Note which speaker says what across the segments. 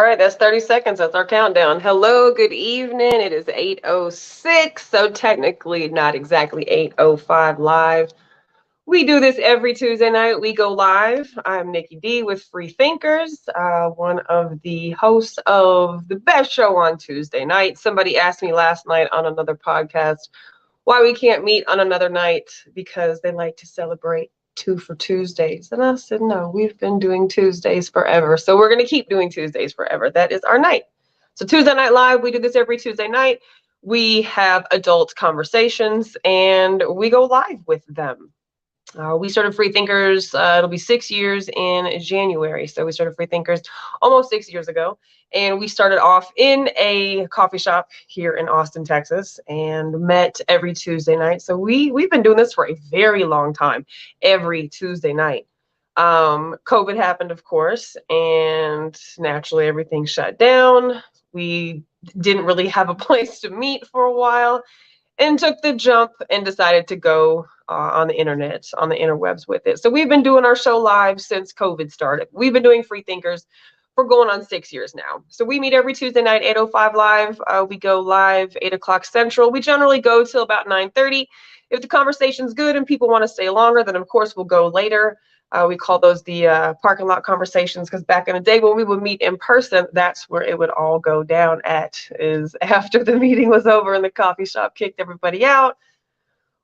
Speaker 1: right, that's 30 seconds. That's our countdown. Hello, good evening. It is 8:06, so technically not exactly 8:05 live. We do this every Tuesday night. We go live. I'm Nikki D with Free Thinkers, one of the hosts of the best show on Tuesday night. Somebody asked me last night on another podcast why we can't meet on another night because they like to celebrate two for Tuesdays. And I said, no, we've been doing Tuesdays forever. So we're going to keep doing Tuesdays forever. That is our night. So Tuesday Night Live, we do this every Tuesday night. We have adult conversations and we go live with them. We started Free Thinkers, it'll be 6 years in January. So we started Free Thinkers almost 6 years ago. And we started off in a coffee shop here in Austin, Texas, and met every Tuesday night. So we've been doing this for a very long time, every Tuesday night. COVID happened, of course, and naturally everything shut down. We didn't really have a place to meet for a while and took the jump and decided to go on the internet, on the interwebs with it. So we've been doing our show live since COVID started. We've been doing Free Thinkers for going on 6 years now. So we meet every Tuesday night, 8:05 live. We go live 8 o'clock Central. We generally go till about 9:30. If the conversation's good and people want to stay longer, then of course we'll go later. We call those the parking lot conversations, because back in the day when we would meet in person, that's where it would all go down at, is after the meeting was over and the coffee shop kicked everybody out,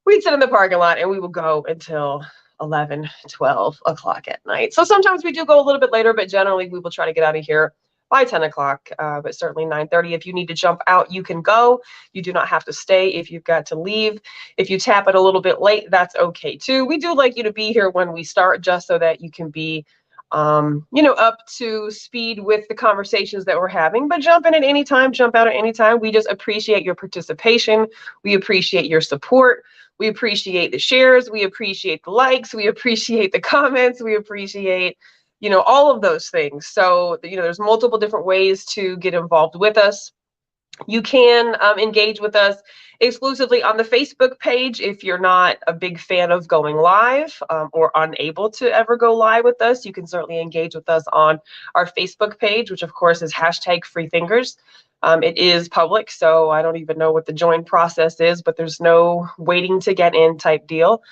Speaker 1: we'd sit in the parking lot and we would go until 11, 12 o'clock at night. So sometimes we do go a little bit later, but generally we will try to get out of here by 10 o'clock, but certainly 9:30. If you need to jump out, you can go. You do not have to stay if you've got to leave. If you tap it a little bit late, that's okay too. We do like you to be here when we start, just so that you can be up to speed with the conversations that we're having. But jump in at any time, jump out at any time. We just appreciate your participation. We appreciate your support. We appreciate the shares. We appreciate the likes. We appreciate the comments. We appreciate all of those things. So, there's multiple different ways to get involved with us. You can engage with us exclusively on the Facebook page if you're not a big fan of going live or unable to ever go live with us. You can certainly engage with us on our Facebook page, which of course is #FreeThinkers. It is public, so I don't even know what the join process is, but there's no waiting to get in type deal.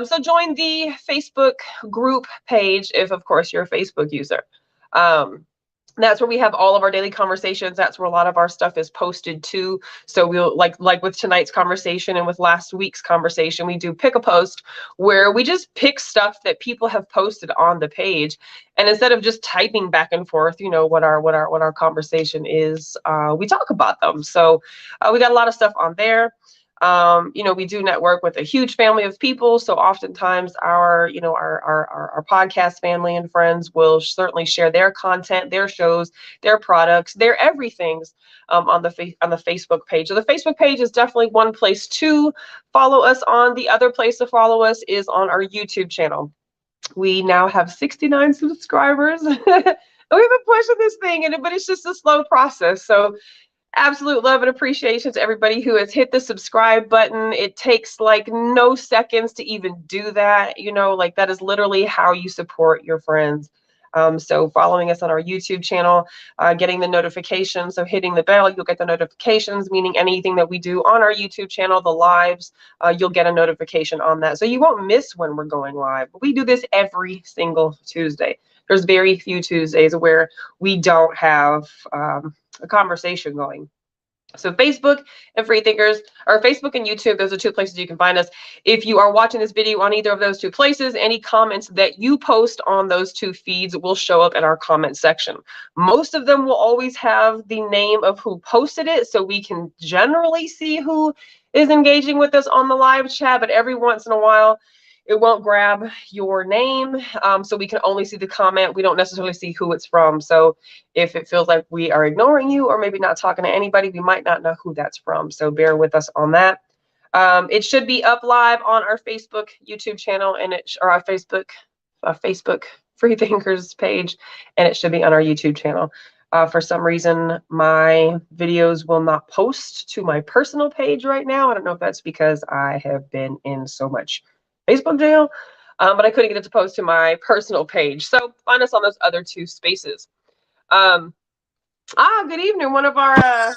Speaker 1: So join the Facebook group page if, of course, you're a Facebook user. That's where we have all of our daily conversations. That's where a lot of our stuff is posted to. So we'll like with tonight's conversation and with last week's conversation, we do pick a post where we just pick stuff that people have posted on the page. And instead of just typing back and forth, what our conversation is, we talk about them. So we got a lot of stuff on there. We do network with a huge family of people. So oftentimes our podcast family and friends will certainly share their content, their shows, their products, their everythings on the Facebook page. So the Facebook page is definitely one place to follow us on. The other place to follow us is on our YouTube channel. We now have 69 subscribers. We've been pushing this thing, but it's just a slow process. So absolute love and appreciation to everybody who has hit the subscribe button. It takes like no seconds to even do that. That is literally how you support your friends. So following us on our YouTube channel, getting the notifications, so hitting the bell, you'll get the notifications, meaning anything that we do on our YouTube channel, the lives, you'll get a notification on that. So you won't miss when we're going live. We do this every single Tuesday. There's very few Tuesdays where we don't have a conversation going. So Facebook and Free Thinkers, or Facebook and YouTube, those are two places you can find us. If you are watching this video on either of those two places, any comments that you post on those two feeds will show up in our comment section. Most of them will always have the name of who posted it, so we can generally see who is engaging with us on the live chat, but every once in a while, it won't grab your name, so we can only see the comment. We don't necessarily see who it's from. So if it feels like we are ignoring you or maybe not talking to anybody, we might not know who that's from. So bear with us on that. It should be up live on our Facebook, YouTube channel, and our Facebook Free Thinkers page, and it should be on our YouTube channel. For some reason, my videos will not post to my personal page right now. I don't know if that's because I have been in so much Facebook jail, but I couldn't get it to post to my personal page. So find us on those other two spaces. Good evening. One of our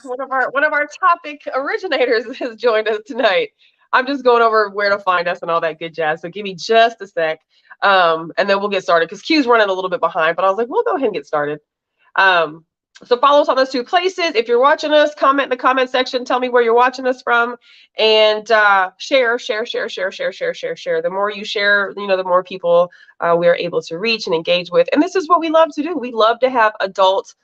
Speaker 1: topic originators has joined us tonight. I'm just going over where to find us and all that good jazz. So give me just a sec, and then we'll get started because Q's running a little bit behind. But I was like, we'll go ahead and get started. Um, so follow us on those two places. If you're watching us, comment in the comment section. Tell me where you're watching us from, and share, share, share, share, share, share, share, share. The more you share, the more people we are able to reach and engage with. And this is what we love to do. We love to have adult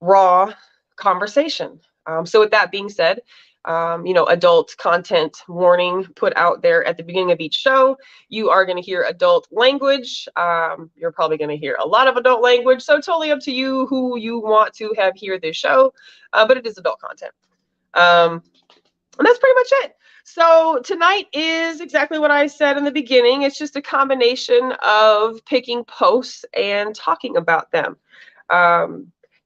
Speaker 1: raw conversation. So with that being said, adult content warning put out there at the beginning of each show. You are going to hear adult language. You're probably going to hear a lot of adult language. So totally up to you who you want to have hear this show, but it is adult content. And that's pretty much it. So tonight is exactly what I said in the beginning. It's just a combination of picking posts and talking about them.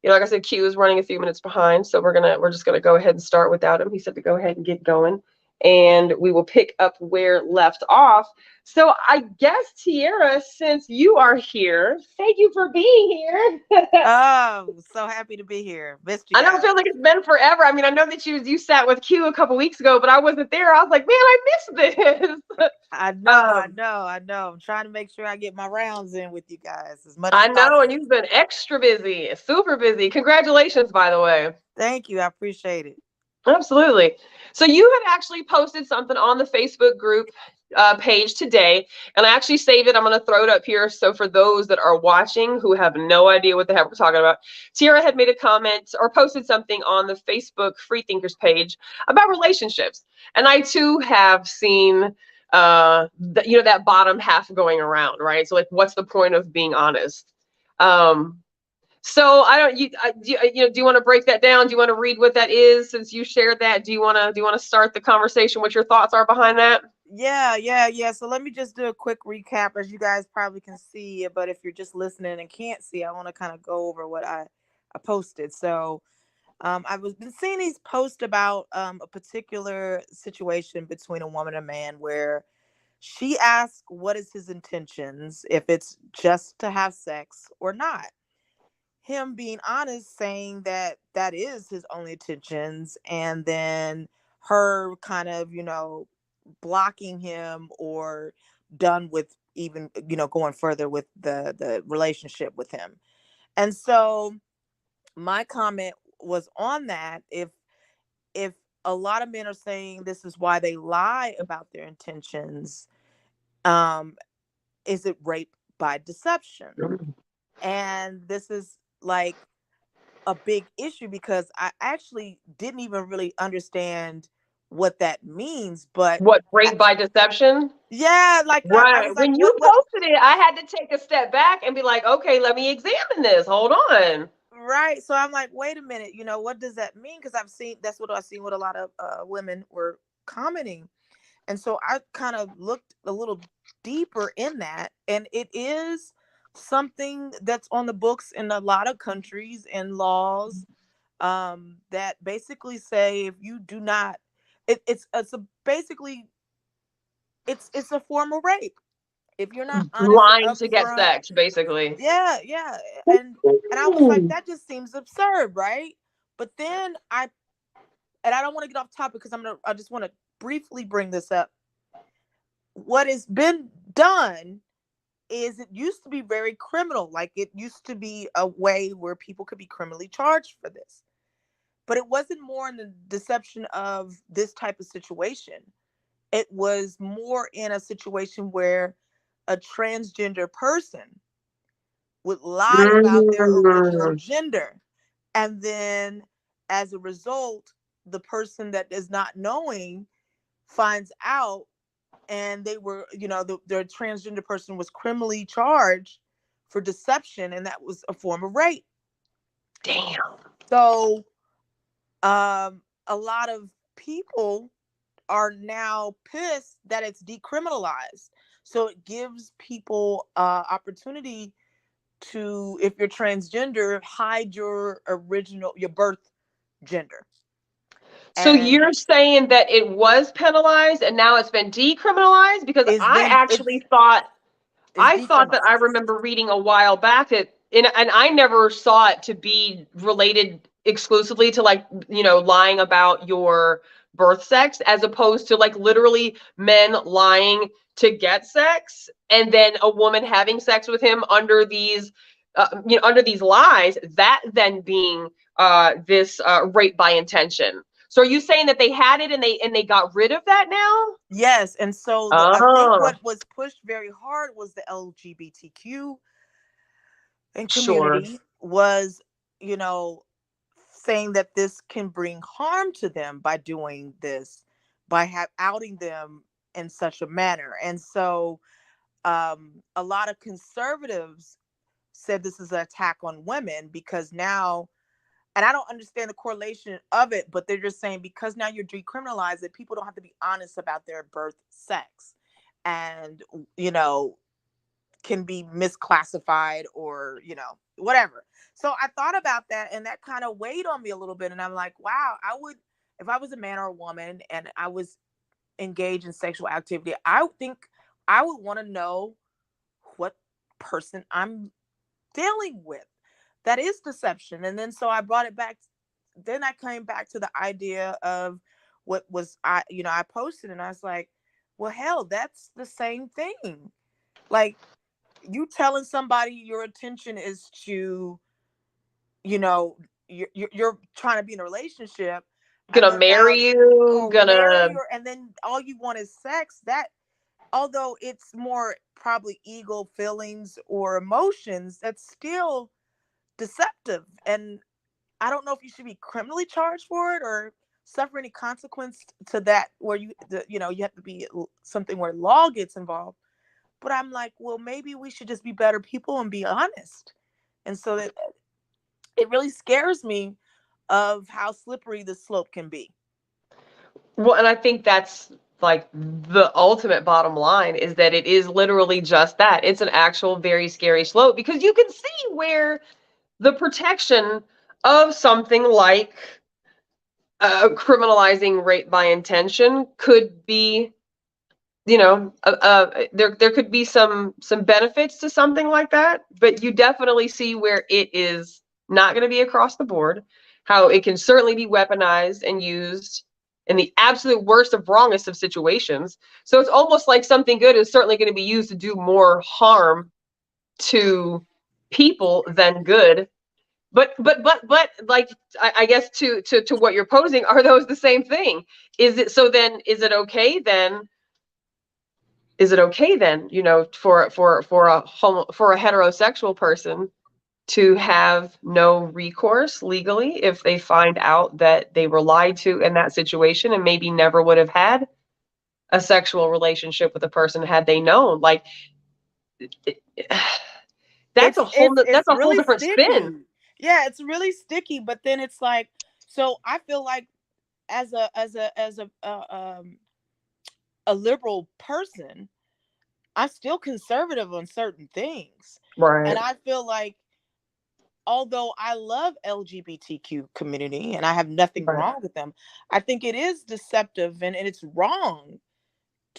Speaker 1: Like I said, Q is running a few minutes behind, so we're just gonna go ahead and start without him. He said to go ahead and get going, and we will pick up where left off. So I guess, Tiara, since you are here, thank you for being here.
Speaker 2: Oh, so happy to be here. Missed you
Speaker 1: I know it
Speaker 2: guys.
Speaker 1: feels like it's been forever. I mean, I know that you sat with Q a couple weeks ago, but I wasn't there. I was like, man, I missed this.
Speaker 2: I know, I
Speaker 1: um,
Speaker 2: know, I know. I'm trying to make sure I get my rounds in with you guys as much as
Speaker 1: I know, and
Speaker 2: possible.
Speaker 1: you've been extra busy, super busy. Congratulations, by the way.
Speaker 2: Thank you. I appreciate it.
Speaker 1: Absolutely. So you had actually posted something on the Facebook group page today, and I actually saved it. I'm going to throw it up here. So for those that are watching who have no idea what the heck we're talking about, Tiara had made a comment or posted something on the Facebook Freethinkers page about relationships, and I too have seen that bottom half going around, right? So like, what's the point of being honest? Um, so I don't do you want to break that down? Do you want to read what that is since you shared that? Do you want to start the conversation? What your thoughts are behind that?
Speaker 2: Yeah. So let me just do a quick recap as you guys probably can see, but if you're just listening and can't see, I want to kind of go over what I posted. So I was been seeing these posts about a particular situation between a woman and a man where she asks what is his intentions, if it's just to have sex or not. Him being honest, saying that that is his only intentions, and then her kind of, blocking him or done with even, going further with the relationship with him. And so my comment was on that. If a lot of men are saying this is why they lie about their intentions, um is it rape by deception? And this is like a big issue because I actually didn't even really understand what that means. But
Speaker 1: What,
Speaker 2: I,
Speaker 1: rape by deception?
Speaker 2: yeah, like I
Speaker 1: Right.
Speaker 2: was like,
Speaker 1: When you
Speaker 2: what?
Speaker 1: posted it, I had to take a step back and be like, okay, let me examine this. Hold on.
Speaker 2: Right. So I'm like, wait a minute, what does that mean? Because I've seen that's what I've seen what a lot of women were commenting. And so I kind of looked a little deeper in that. And it is something that's on the books in a lot of countries and laws, that basically say if you do not, it's a basically it's a form of rape if you're not honest and
Speaker 1: Lying to get
Speaker 2: upfront.
Speaker 1: sex, basically.
Speaker 2: Yeah. And I was like, that just seems absurd, right? But then I don't want to get off topic because I just want to briefly bring this up. What has been done is it used to be very criminal. Like it used to be a way where people could be criminally charged for this. But it wasn't more in the deception of this type of situation. It was more in a situation where a transgender person would lie about their original
Speaker 1: Mm.
Speaker 2: gender. And then as a result, the person that is not knowing finds out, and they were, their transgender person was criminally charged for deception, and that was a form of rape.
Speaker 1: Damn.
Speaker 2: So a lot of people are now pissed that it's decriminalized. So it gives people opportunity to, if you're transgender, hide your birth gender.
Speaker 1: So
Speaker 2: And
Speaker 1: you're saying that it was penalized and now it's been decriminalized? Because
Speaker 2: it's
Speaker 1: I
Speaker 2: been
Speaker 1: actually thought
Speaker 2: it's
Speaker 1: I thought that I
Speaker 2: decriminalized.
Speaker 1: remember reading a while back that and I never saw it to be related exclusively to like, lying about your birth sex, as opposed to like literally men lying to get sex and then a woman having sex with him under these under these lies, that then being this rape by intention. So are you saying that they had it and they got rid of that now?
Speaker 2: Yes, and so I think
Speaker 1: Oh,
Speaker 2: what was pushed very hard was the LGBTQ and
Speaker 1: sure.
Speaker 2: community was, you know, saying that this can bring harm to them by doing this, by outing them in such a manner. And so a lot of conservatives said this is an attack on women because now, and I don't understand the correlation of it, but they're just saying because now you're decriminalized it, people don't have to be honest about their birth sex, and can be misclassified or whatever. So I thought about that, and that kind of weighed on me a little bit, and I'm like, wow, I would, if I was a man or a woman and I was engaged in sexual activity, I would think I would want to know what person I'm dealing with. That is deception. And then so I brought it back, then I came back to the idea of what was I posted, and I was like, well, hell, that's the same thing. Like, you telling somebody your intention is to, you're trying to be in a relationship, and
Speaker 1: Gonna
Speaker 2: then now
Speaker 1: marry you,
Speaker 2: or marry,
Speaker 1: gonna
Speaker 2: and then all you want is sex. That, although it's more probably ego feelings or emotions, that's still deceptive. And I don't know if you should be criminally charged for it or suffer any consequence to that, where you have to be something where law gets involved. But I'm like, well, maybe we should just be better people and be honest. And so that it really scares me of how slippery the slope can be.
Speaker 1: well, and I think that's like the ultimate bottom line, is that it is literally just that. It's an actual very scary slope, because you can see where the protection of something like criminalizing rape by intention could be, there could be some benefits to something like that, but you definitely see where it is not going to be across the board, how it can certainly be weaponized and used in the absolute worst of wrongest of situations. So it's almost like something good is certainly going to be used to do more harm to people than good. But like, I guess to what you're posing, are those the same thing? Is it so then? Is it okay then, for a heterosexual person to have no recourse legally if they find out that they were lied to in that situation, and maybe never would have had a sexual relationship with a person had they known? Like, that's
Speaker 2: It's
Speaker 1: a whole that's a whole
Speaker 2: really
Speaker 1: different spin.
Speaker 2: sticky. Yeah, it's really sticky. But then it's like, so I feel like as a liberal person, I'm still conservative on certain things. And
Speaker 1: Right.
Speaker 2: I feel like, although I love LGBTQ community and I have nothing
Speaker 1: Right.
Speaker 2: wrong with them, I think it is deceptive, and it's wrong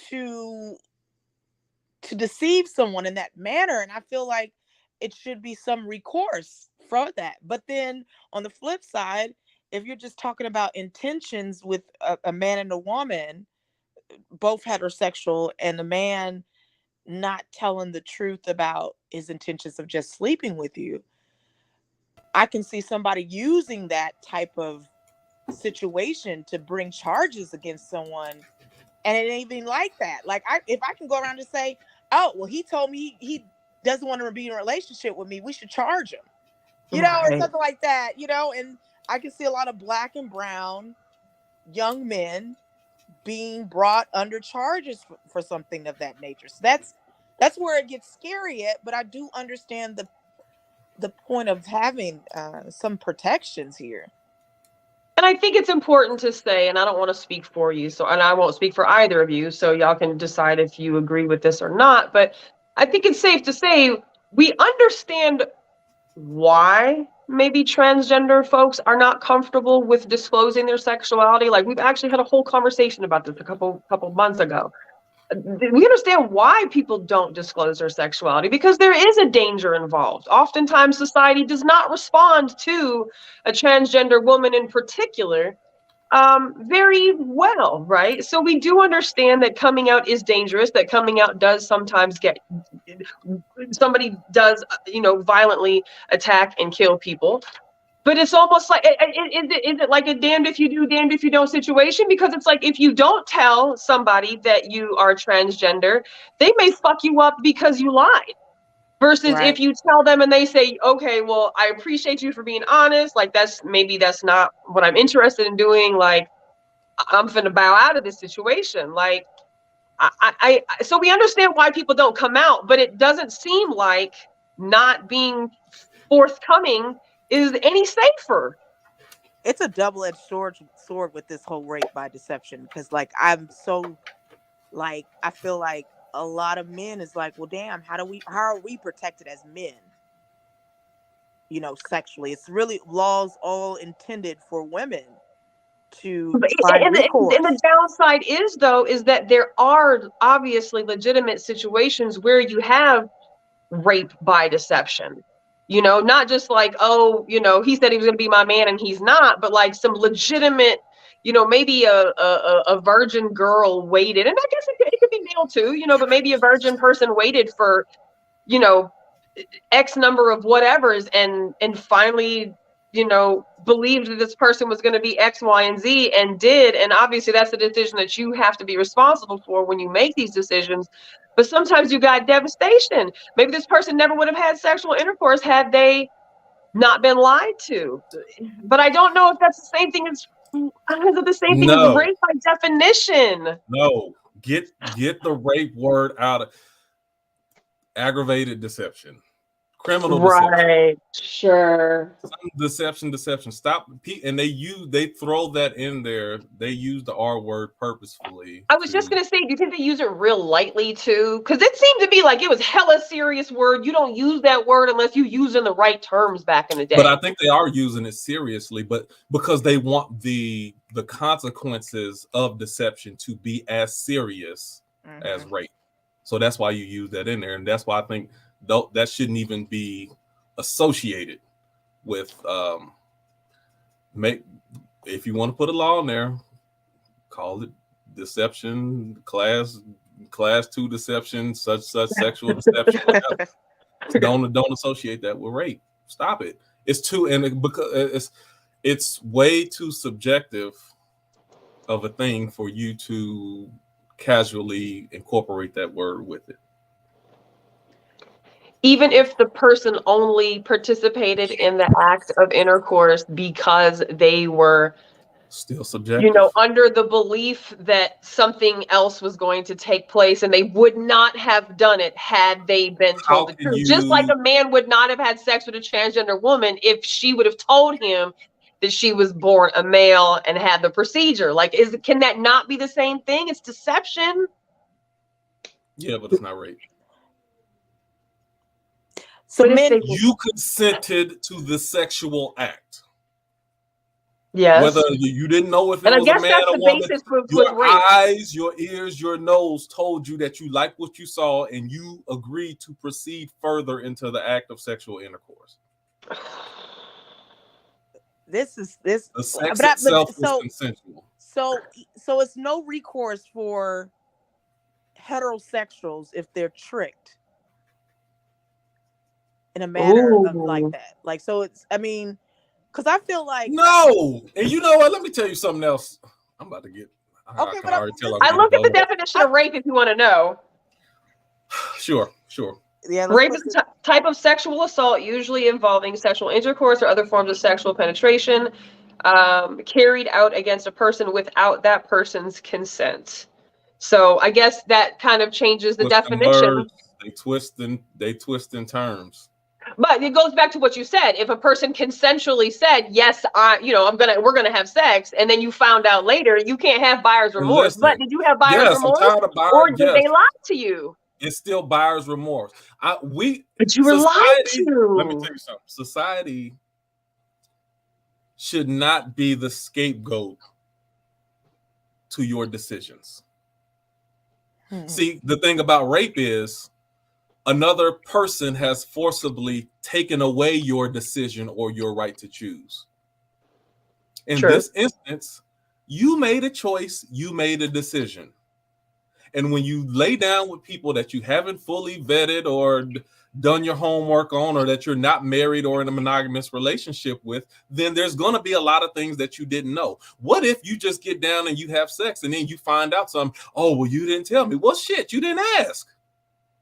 Speaker 2: to deceive someone in that manner. And I feel like it should be some recourse for that. But then on the flip side, if you're just talking about intentions with a man and a woman, both heterosexual, and the man not telling the truth about his intentions of just sleeping with you, I can see somebody using that type of situation to bring charges against someone. And it ain't even like that. Like, if I can go around and say, oh, well, he told me he doesn't want to be in a relationship with me, we should charge him, or
Speaker 1: Right.
Speaker 2: something like that, and I can see a lot of black and brown young men being brought under charges for something of that nature. So that's where it gets scary at. But I do understand the point of having some protections here.
Speaker 1: And I think it's important to say, and I don't want to speak for you, and I won't speak for either of you, so y'all can decide if you agree with this or not. But I think it's safe to say we understand why maybe transgender folks are not comfortable with disclosing their sexuality. Like, we've actually had a whole conversation about this a couple months ago. we understand why people don't disclose their sexuality, because there is a danger involved. Oftentimes society does not respond to a transgender woman in particular very well, right? So we do understand that coming out is dangerous, that coming out does sometimes get, somebody does, violently attack and kill people. But it's almost like, is it like a damned if you do, damned if you don't situation? Because it's like, if you don't tell somebody that you are transgender, they may fuck you up because you lied. Versus
Speaker 2: Right.
Speaker 1: if you tell them and they say, okay, well, I appreciate you for being honest. Like, that's not what I'm interested in doing. Like, I'm finna bow out of this situation. Like, so we understand why people don't come out, but it doesn't seem like not being forthcoming is any safer.
Speaker 2: It's a double-edged sword with this whole rape by deception, because like I'm so like I feel like a lot of men is like, well, damn, how are we protected as men? Sexually, it's really laws all intended for women to find
Speaker 1: And the
Speaker 2: recourse.
Speaker 1: downside is, though, is that there are obviously legitimate situations where you have rape by deception. Not just like, oh, he said he was going to be my man and he's not, but like some legitimate, maybe a virgin girl waited, and I guess it could be male too, but maybe a virgin person waited for, X number of whatevers, and finally, believed that this person was going to be X, Y, and Z, and did. And obviously that's a decision that you have to be responsible for when you make these decisions. But sometimes you got devastation. Maybe this person never would have had sexual intercourse had they not been lied to. But I don't know if that's the same thing as
Speaker 3: No,
Speaker 1: rape by definition.
Speaker 3: no. Get the rape word out of aggravated deception, criminal deception.
Speaker 1: Right. Sure.
Speaker 3: Deception. Stop. And they throw that in there. They use the R word purposefully.
Speaker 1: I was just gonna say, do you think they use it real lightly too? Because it seemed to be like it was hella serious word. You don't use that word unless you use in the right terms back in the day.
Speaker 3: But I think they are using it seriously, but because they want the consequences of deception to be as serious as rape. So that's why you use that in there, and that's why I think that shouldn't even be associated with if you want to put a law in there, call it deception, class 2 deception, such sexual deception. Don't associate that with rape. Stop it. It's too, and because it's way too subjective of a thing for you to casually incorporate that word with it.
Speaker 1: Even if the person only participated in the act of intercourse because they were
Speaker 3: still subjective,
Speaker 1: under the belief that something else was going to take place, and they would not have done it had they been told the truth. Just like a man would not have had sex with a transgender woman if she would have told him that she was born a male and had the procedure. Like, can that not be the same thing? It's deception.
Speaker 3: Yeah, but it's not rape.
Speaker 2: So
Speaker 3: you consented to the sexual act.
Speaker 1: Yes.
Speaker 3: Whether you didn't know if it was a man or woman, your eyes, your ears, your nose told you that you liked what you saw, and you agreed to proceed further into the act of sexual intercourse.
Speaker 2: The
Speaker 3: sex itself is consensual.
Speaker 2: So it's no recourse for heterosexuals if they're tricked in a manner of like that. Like, so it's, I mean, because I feel like
Speaker 3: no. And you know what? Let me tell you something else. I'm about to get
Speaker 1: okay, but I looked at the definition of rape if you want to know.
Speaker 3: Sure.
Speaker 1: Yeah, rape is a type of sexual assault, usually involving sexual intercourse or other forms of sexual penetration, carried out against a person without that person's consent. So I guess that kind of changes the definition.
Speaker 3: They twist in terms.
Speaker 1: But it goes back to what you said. If a person consensually said, "Yes, we're gonna have sex," and then you found out later, you can't have buyer's remorse. But did you have buyer's remorse, or did they lie to you?
Speaker 3: It's still buyer's remorse.
Speaker 1: But you were lied to.
Speaker 3: Let me tell you something. Society should not be the scapegoat to your decisions. See, the thing about rape is another person has forcibly taken away your decision or your right to choose. In this instance, you made a choice, you made a decision. And when you lay down with people that you haven't fully vetted or done your homework on, or that you're not married or in a monogamous relationship with, then there's going to be a lot of things that you didn't know. What if you just get down and you have sex and then you find out something? Oh, well, you didn't tell me. Well, shit, you didn't ask.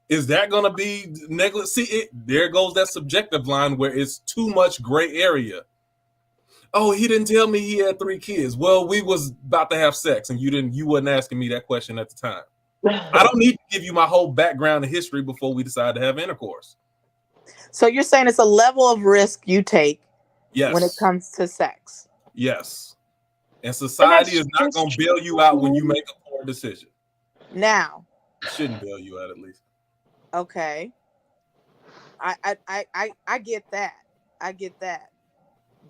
Speaker 3: Is that going to be negligent? See, there goes that subjective line where it's too much gray area. Oh, he didn't tell me he had 3 kids. Well, we was about to have sex and you wasn't asking me that question at the time. I don't need to give you my whole background and history before we decide to have intercourse.
Speaker 2: So you're saying it's a level of risk you take
Speaker 3: Yes.
Speaker 2: when it comes to sex.
Speaker 3: Yes. And society is not going to bail you out when you make a poor decision.
Speaker 2: Now.
Speaker 3: It shouldn't bail you out, at least.
Speaker 2: Okay. I get that. I get that.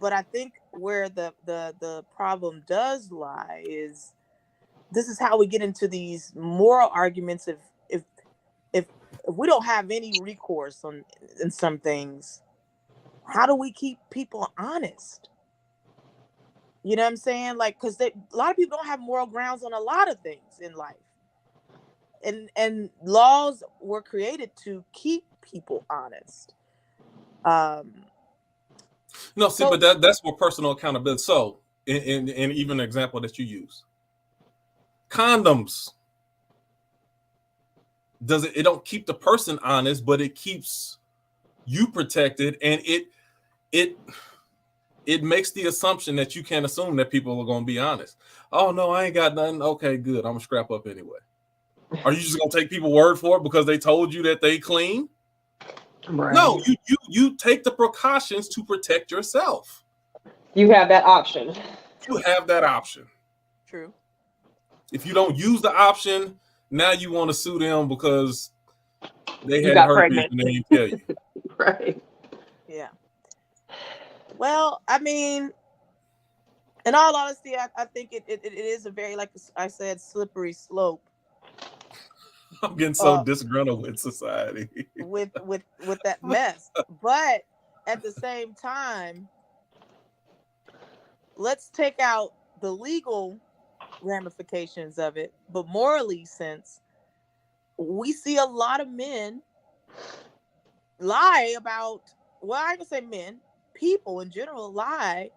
Speaker 2: But I think where the problem does lie is this is how we get into these moral arguments. If we don't have any recourse in some things, how do we keep people honest? You know what I'm saying? Like, because a lot of people don't have moral grounds on a lot of things in life, and laws were created to keep people honest.
Speaker 3: No, see, but that's more personal accountability. So, in even an example that you use, condoms. It don't keep the person honest, but it keeps you protected, and it makes the assumption that you can't assume that people are going to be honest. Oh no, I ain't got nothing. Okay, good. I'm gonna scrap up anyway. Are you just gonna take people's word for it because they told you that they clean? Right. No, you take the precautions to protect yourself.
Speaker 1: You have that option.
Speaker 3: You have that option.
Speaker 2: True.
Speaker 3: If you don't use the option, now you want to sue them because they had herpes and they didn't tell you.
Speaker 1: Right.
Speaker 2: Yeah. Well, I mean, in all honesty, I think it is a very, like I said, slippery slope.
Speaker 3: I'm getting so disgruntled with society.
Speaker 2: with that mess. But at the same time, let's take out the legal ramifications of it, but morally, since we see a lot of men lie about, well, I can say men, people in general lie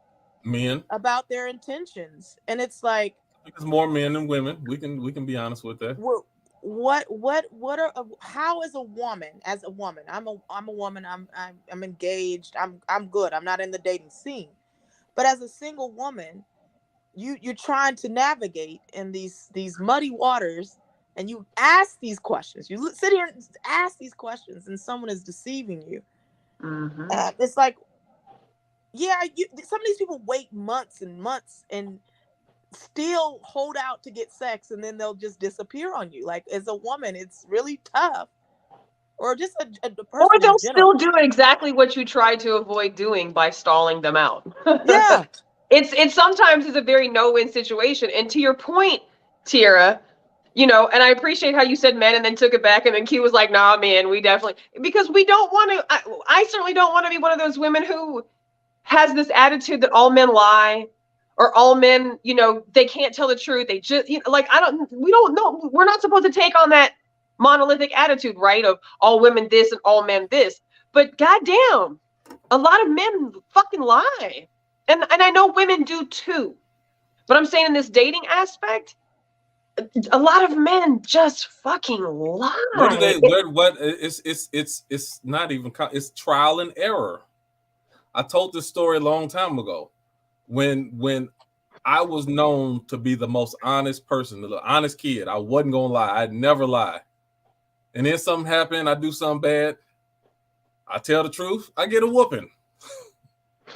Speaker 2: about their intentions, and it's like
Speaker 3: there's more men than women. We can be honest with that.
Speaker 2: How is a woman, I'm a woman, I'm engaged, I'm good, I'm not in the dating scene, but as a single woman, you're trying to navigate in these muddy waters, and you ask these questions, you sit here and ask these questions, and someone is deceiving you. Mm-hmm. It's like, yeah, some of these people wait months and months and still hold out to get sex, and then they'll just disappear on you. Like, as a woman, it's really tough. Or just a person,
Speaker 1: or they'll still do exactly what you try to avoid doing by stalling them out.
Speaker 2: Yeah.
Speaker 1: It's sometimes is a very no-win situation. And to your point, Tiara, and I appreciate how you said men and then took it back, and then Q was like, nah, man, we definitely, because we don't want to, I certainly don't want to be one of those women who has this attitude that all men lie, or all men, they can't tell the truth. They just, we don't know. We're not supposed to take on that monolithic attitude, right? Of all women this and all men this. But goddamn, a lot of men fucking lie. And I know women do too. But I'm saying in this dating aspect, a lot of men just fucking lie.
Speaker 3: It's not even, it's trial and error. I told this story a long time ago. When I was known to be the most honest person, the honest kid, I wasn't gonna lie. I'd never lie. And then something happened, I do something bad, I tell the truth, I get a whooping.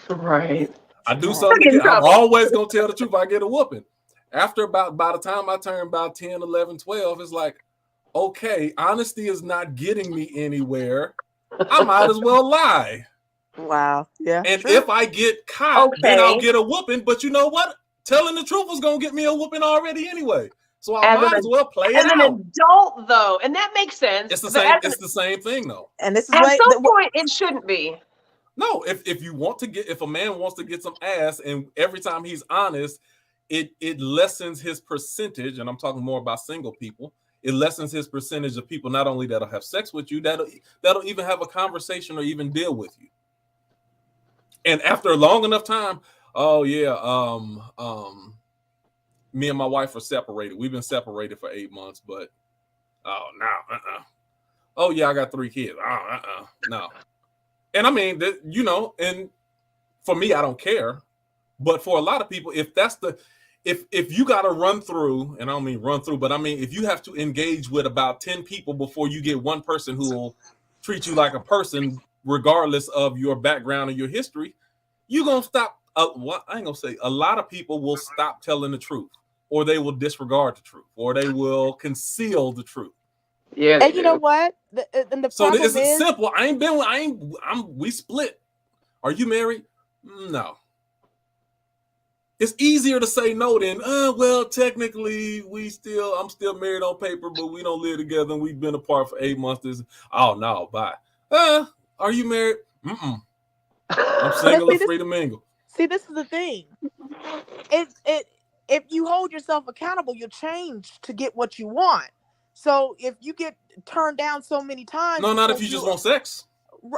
Speaker 1: Right.
Speaker 3: I do something, I'm always gonna tell the truth, I get a whooping. After by the time I turn about 10, 11, 12, it's like, okay, honesty is not getting me anywhere. I might as well lie.
Speaker 2: Wow. Yeah.
Speaker 3: And if I get caught, then I'll get a whooping. But you know what? Telling the truth was gonna get me a whooping already anyway. So I might as well play it
Speaker 1: as an
Speaker 3: out.
Speaker 1: adult, though, and that makes sense.
Speaker 3: It's the same. It's the same thing, though.
Speaker 2: And this is
Speaker 1: at some point it shouldn't be.
Speaker 3: No, if you want to get, if a man wants to get some ass, and every time he's honest, it lessens his percentage. And I'm talking more about single people. It lessens his percentage of people not only that'll have sex with you, that'll even have a conversation or even deal with you. And after a long enough time, oh yeah, me and my wife are separated. We've been separated for 8 months, but oh no, oh yeah, I got 3 kids. No. And I mean, you know, and for me, I don't care. But for a lot of people, if that's if you got to run through, and I don't mean run through, but I mean, if you have to engage with about 10 people before you get one person who will treat you like a person, regardless of your background and your history, you're going to stop. What I ain't going to say, a lot of people will stop telling the truth, or they will disregard the truth, or they will conceal the truth.
Speaker 1: Yeah.
Speaker 2: And you know what? The
Speaker 3: so
Speaker 2: problem
Speaker 3: it's
Speaker 2: is
Speaker 3: simple. We split. Are you married? No. It's easier to say no than, well, technically I'm still married on paper, but we don't live together and we've been apart for 8 months. Oh no, bye. Are you married? I'm single and free to mingle.
Speaker 2: See, this is the thing. If you hold yourself accountable, you'll change to get what you want. So if you get turned down so many times,
Speaker 3: no, not if you just want sex.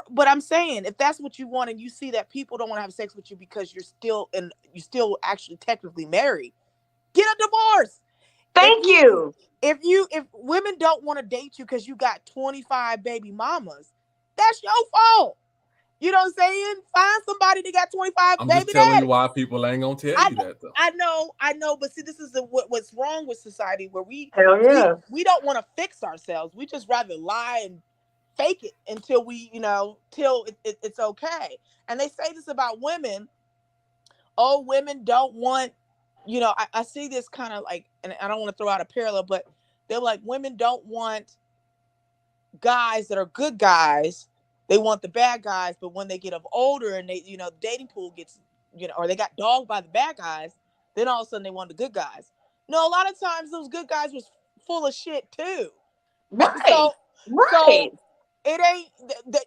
Speaker 2: But I'm saying, if that's what you want, and you see that people don't want to have sex with you because you're still actually technically married, get a divorce.
Speaker 1: Thank you.
Speaker 2: If women don't want to date you because you got 25 baby mamas, that's your fault. You know what I'm saying? Find somebody that got 25
Speaker 3: I'm
Speaker 2: baby
Speaker 3: just telling
Speaker 2: daddies.
Speaker 3: you why people ain't gonna tell you that, though.
Speaker 2: I know, but see, this is what's wrong with society, where we don't want to fix ourselves. We just rather lie and fake it until it's okay. And they say this about women. Oh, women don't want, I see this kind of like, and I don't want to throw out a parallel, but they're like, women don't want guys that are good guys. They want the bad guys, but when they get older and they, the dating pool gets, or they got dogged by the bad guys, then all of a sudden they want the good guys. No, a lot of times those good guys was full of shit too.
Speaker 1: Right.
Speaker 2: So it ain't,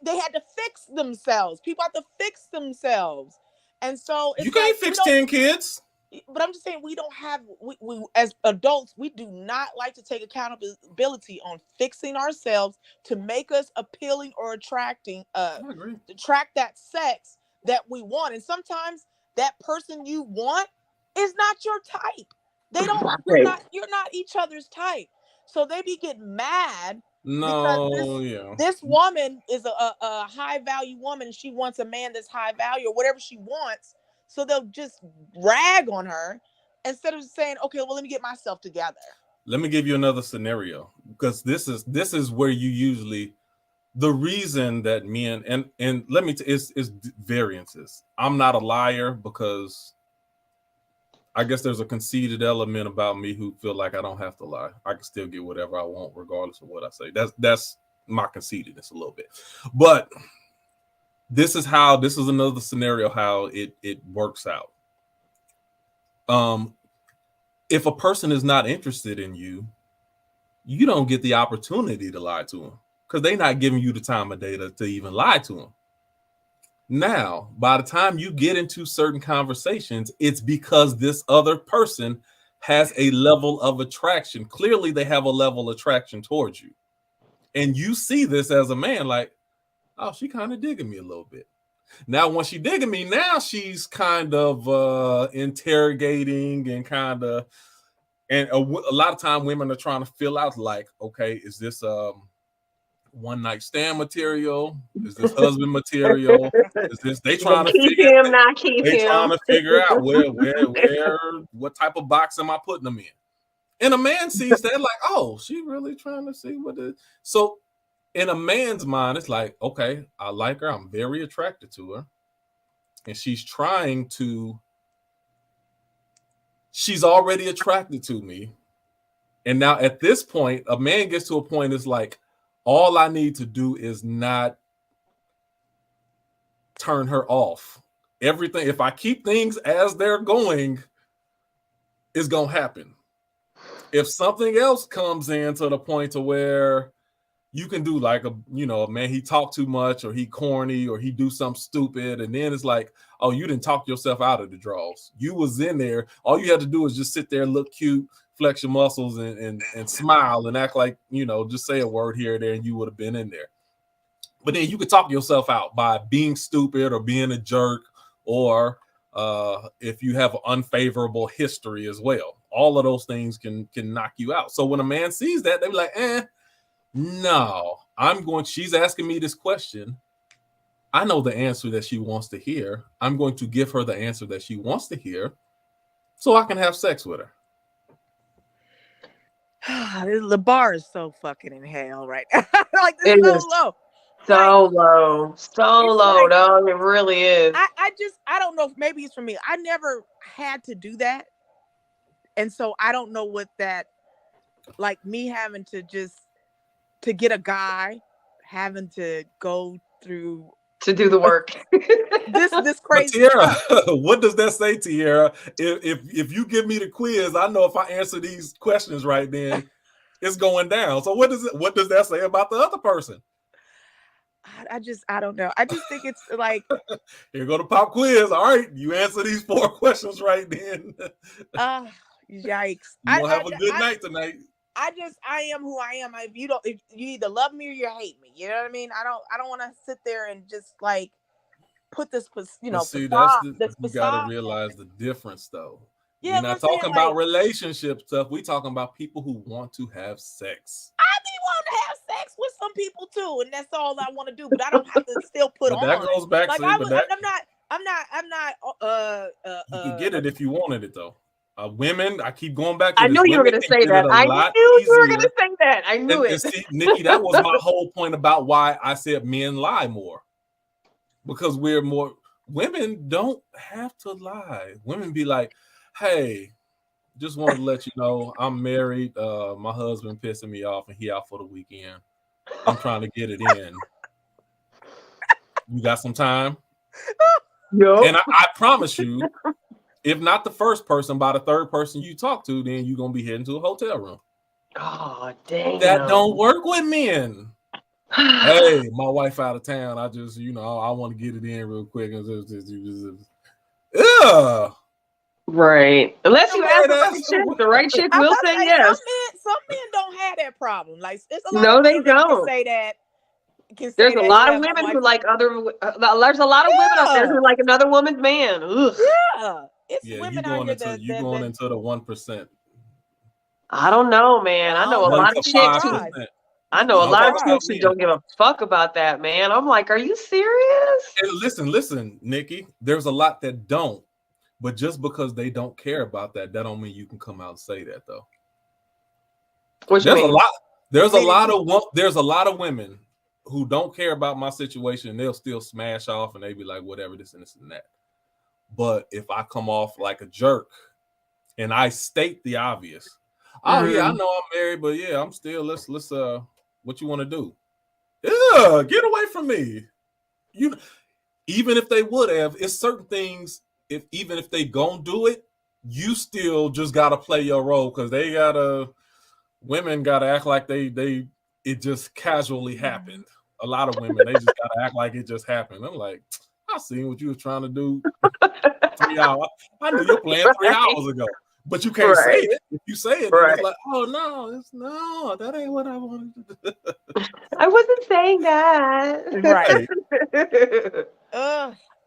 Speaker 2: they had to fix themselves. People have to fix themselves. And so
Speaker 3: you can't fix 10 kids.
Speaker 2: But I'm just saying, we don't have, we as adults, we do not like to take accountability on fixing ourselves to make us appealing or attracting, attract that sex that we want. And sometimes that person you want is not your type. They don't, you're not each other's type. So they be getting mad.
Speaker 3: No,
Speaker 2: this woman is a high value woman, and she wants a man that's high value or whatever she wants. So they'll just rag on her instead of saying, okay, well, let me get myself together.
Speaker 3: Let me give you another scenario, because this is where you usually, the reason that men and let me is variances. I'm not a liar, because I guess there's a conceited element about me who feel like I don't have to lie. I can still get whatever I want regardless of what I say. That's my conceitedness a little bit. But this is another scenario how it works out. If a person is not interested in you, you don't get the opportunity to lie to them, because they're not giving you the time of day to even lie to them. Now, by the time you get into certain conversations, it's because this other person has a level of attraction. Clearly, they have a level of attraction towards you. And you see this as a man, like, oh, she kind of digging me a little bit. Now, when she digging me, now she's kind of interrogating and a lot of time women are trying to fill out, like, okay, is this one night stand material? Is this husband material? Is this they trying to
Speaker 1: keep
Speaker 3: figure
Speaker 1: him, not keep
Speaker 3: they
Speaker 1: him?
Speaker 3: Trying to figure out where what type of box am I putting them in? And a man sees that, like, oh, she really trying to see what it. So in a man's mind, it's like, okay, I like her, I'm very attracted to her, and she's already attracted to me. And now at this point, a man gets to a point, it's like, all I need to do is not turn her off. Everything, if I keep things as they're going, is going to happen. If something else comes in to the point to where you can do like a man, he talked too much or he corny or he do something stupid, and then it's like, oh, you didn't talk yourself out of the draws. You was in there. All you had to do is just sit there, look cute, flex your muscles, and smile and act like just say a word here or there, and you would have been in there. But then you could talk yourself out by being stupid or being a jerk, or if you have an unfavorable history as well. All of those things can knock you out. So when a man sees that, they be like, no, she's asking me this question. I know the answer that she wants to hear. I'm going to give her the answer that she wants to hear so I can have sex with her.
Speaker 2: The bar is so fucking in hell right now. Like, this is so low.
Speaker 1: So low. So low, dog. It really is.
Speaker 2: I don't know if maybe it's for me. I never had to do that. And so I don't know what that, like me having to get a guy, having to go through
Speaker 1: to do the work.
Speaker 2: this crazy.
Speaker 3: Tiara, what does that say, Tiara? If you give me the quiz, I know if I answer these questions right, then it's going down. So what does that say about the other person?
Speaker 2: I don't know. I just think it's like,
Speaker 3: here go the pop quiz. All right, you answer these 4 questions right, then.
Speaker 2: Yikes!
Speaker 3: You gonna have a good night tonight.
Speaker 2: I am who I am. If you either love me or you hate me. You know what I mean? I don't want to sit there and just like put this,
Speaker 3: See,
Speaker 2: facade,
Speaker 3: you gotta realize the difference, though.
Speaker 2: Yeah,
Speaker 3: we're not talking about relationship stuff. We talking about people who want to have sex.
Speaker 2: I be wanting to have sex with some people too, and that's all I want to do. But I don't have to still put on.
Speaker 3: That goes back.
Speaker 2: Like
Speaker 3: see,
Speaker 2: I'm not.
Speaker 3: You could get it if you wanted it, though. Women, I keep going back to
Speaker 1: I
Speaker 3: this.
Speaker 1: knew you were going to say that. I knew you were going to say that. I knew it.
Speaker 3: And see, Nikki, that was my whole point about why I said men lie more. Because women don't have to lie. Women be like, hey, just wanted to let you know I'm married. My husband pissing me off and he out for the weekend. I'm trying to get it in. You got some time?
Speaker 1: Yep.
Speaker 3: And I promise you, if not the first person, by the third person you talk to, then you're going to be heading to a hotel room.
Speaker 1: Oh, dang.
Speaker 3: That don't work with men. Hey, my wife out of town. I just, I want to get it in real quick. Yeah.
Speaker 1: Right. Unless you ask the right chick, the right chick will say yes.
Speaker 2: Some men don't have that problem. Like, it's a lot
Speaker 1: no,
Speaker 2: of
Speaker 1: they
Speaker 2: men
Speaker 1: don't.
Speaker 2: Say that.
Speaker 1: There's a lot of women who like other. There's a lot of women out there who like another woman's man. Ugh.
Speaker 2: Yeah, it's women out here
Speaker 3: you going into the 1%.
Speaker 1: I don't know, man. I know a lot of chicks who. I know a lot of chicks who don't give a fuck about that, man. I'm like, are you serious?
Speaker 3: And listen, Nikki. There's a lot that don't, but just because they don't care about that don't mean you can come out and say that, though. There's a lot of women who don't care about my situation, and they'll still smash off and they be like, whatever, this and this and that. But if I come off like a jerk and I state the obvious, oh yeah, I know I'm married, but yeah, I'm still let's what you want to do? Yeah, get away from me. Even if they would have, it's certain things, even if they gonna do it, you still just gotta play your role, because women gotta act like it just casually happened. A lot of women, they just gotta act like it just happened. I'm like, I seen what you was trying to do 3 hours. I knew you were playing 3 hours ago, but you can't say it. If you say it, it's like, oh no, that ain't what I wanted to do.
Speaker 1: I wasn't saying that.
Speaker 2: Right.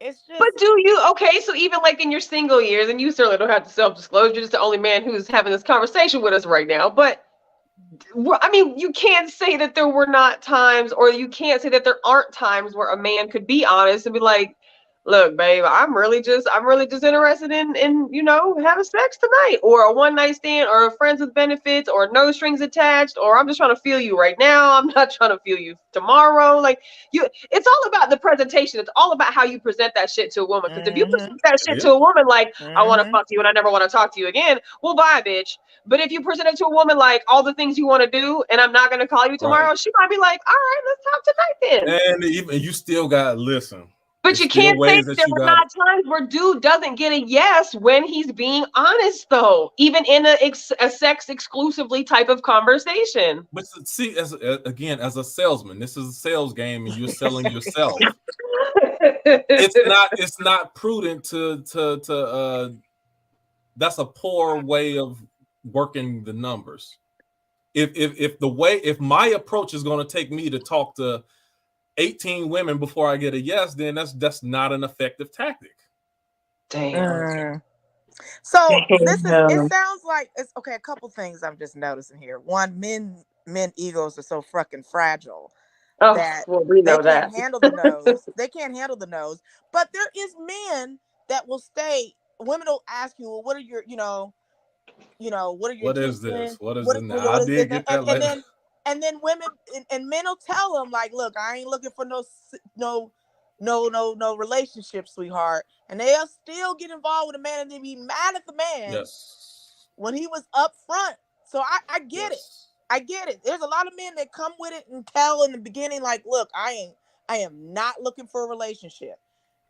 Speaker 2: It's just.
Speaker 1: But do you? Okay, so even like in your single years, and you certainly don't have to self-disclose. You're just the only man who's having this conversation with us right now. But I mean, you can't say that there were not times, or you can't say that there aren't times where a man could be honest and be like, look, babe, I'm really just interested in having sex tonight, or a one night stand, or friends with benefits, or no strings attached, or I'm just trying to feel you right now. I'm not trying to feel you tomorrow. Like it's all about the presentation. It's all about how you present that shit to a woman. Because if you present that shit to a woman like, I want to fuck you and I never want to talk to you again, well, bye, bitch. But if you present it to a woman like all the things you want to do and I'm not going to call you tomorrow, she might be like, all right, let's talk tonight then.
Speaker 3: And even you still got to listen.
Speaker 1: But you can't say that there were not times where dude doesn't get a yes when he's being honest, though, even in a sex exclusively type of conversation.
Speaker 3: But see, as a salesman, this is a sales game, and you're selling yourself. It's not prudent to that's a poor way of working the numbers. If my approach is going to take me to talk to 18 women before I get a yes, then that's not an effective tactic.
Speaker 1: Damn.
Speaker 2: So it sounds like it's okay. A couple things I'm just noticing here. One, men egos are so fucking fragile that
Speaker 1: we know
Speaker 2: they can't handle the nose. They can't handle the nose. But there is men that will stay. Women will ask you, well, what are your, what are your
Speaker 3: what is this? What is it? I did get that later.
Speaker 2: And then women and men will tell them, like, look, I ain't looking for no relationship, sweetheart. And they'll still get involved with a man and then be mad at the man when he was up front. So I get it. I get it. There's a lot of men that come with it and tell in the beginning, like, look, I am not looking for a relationship.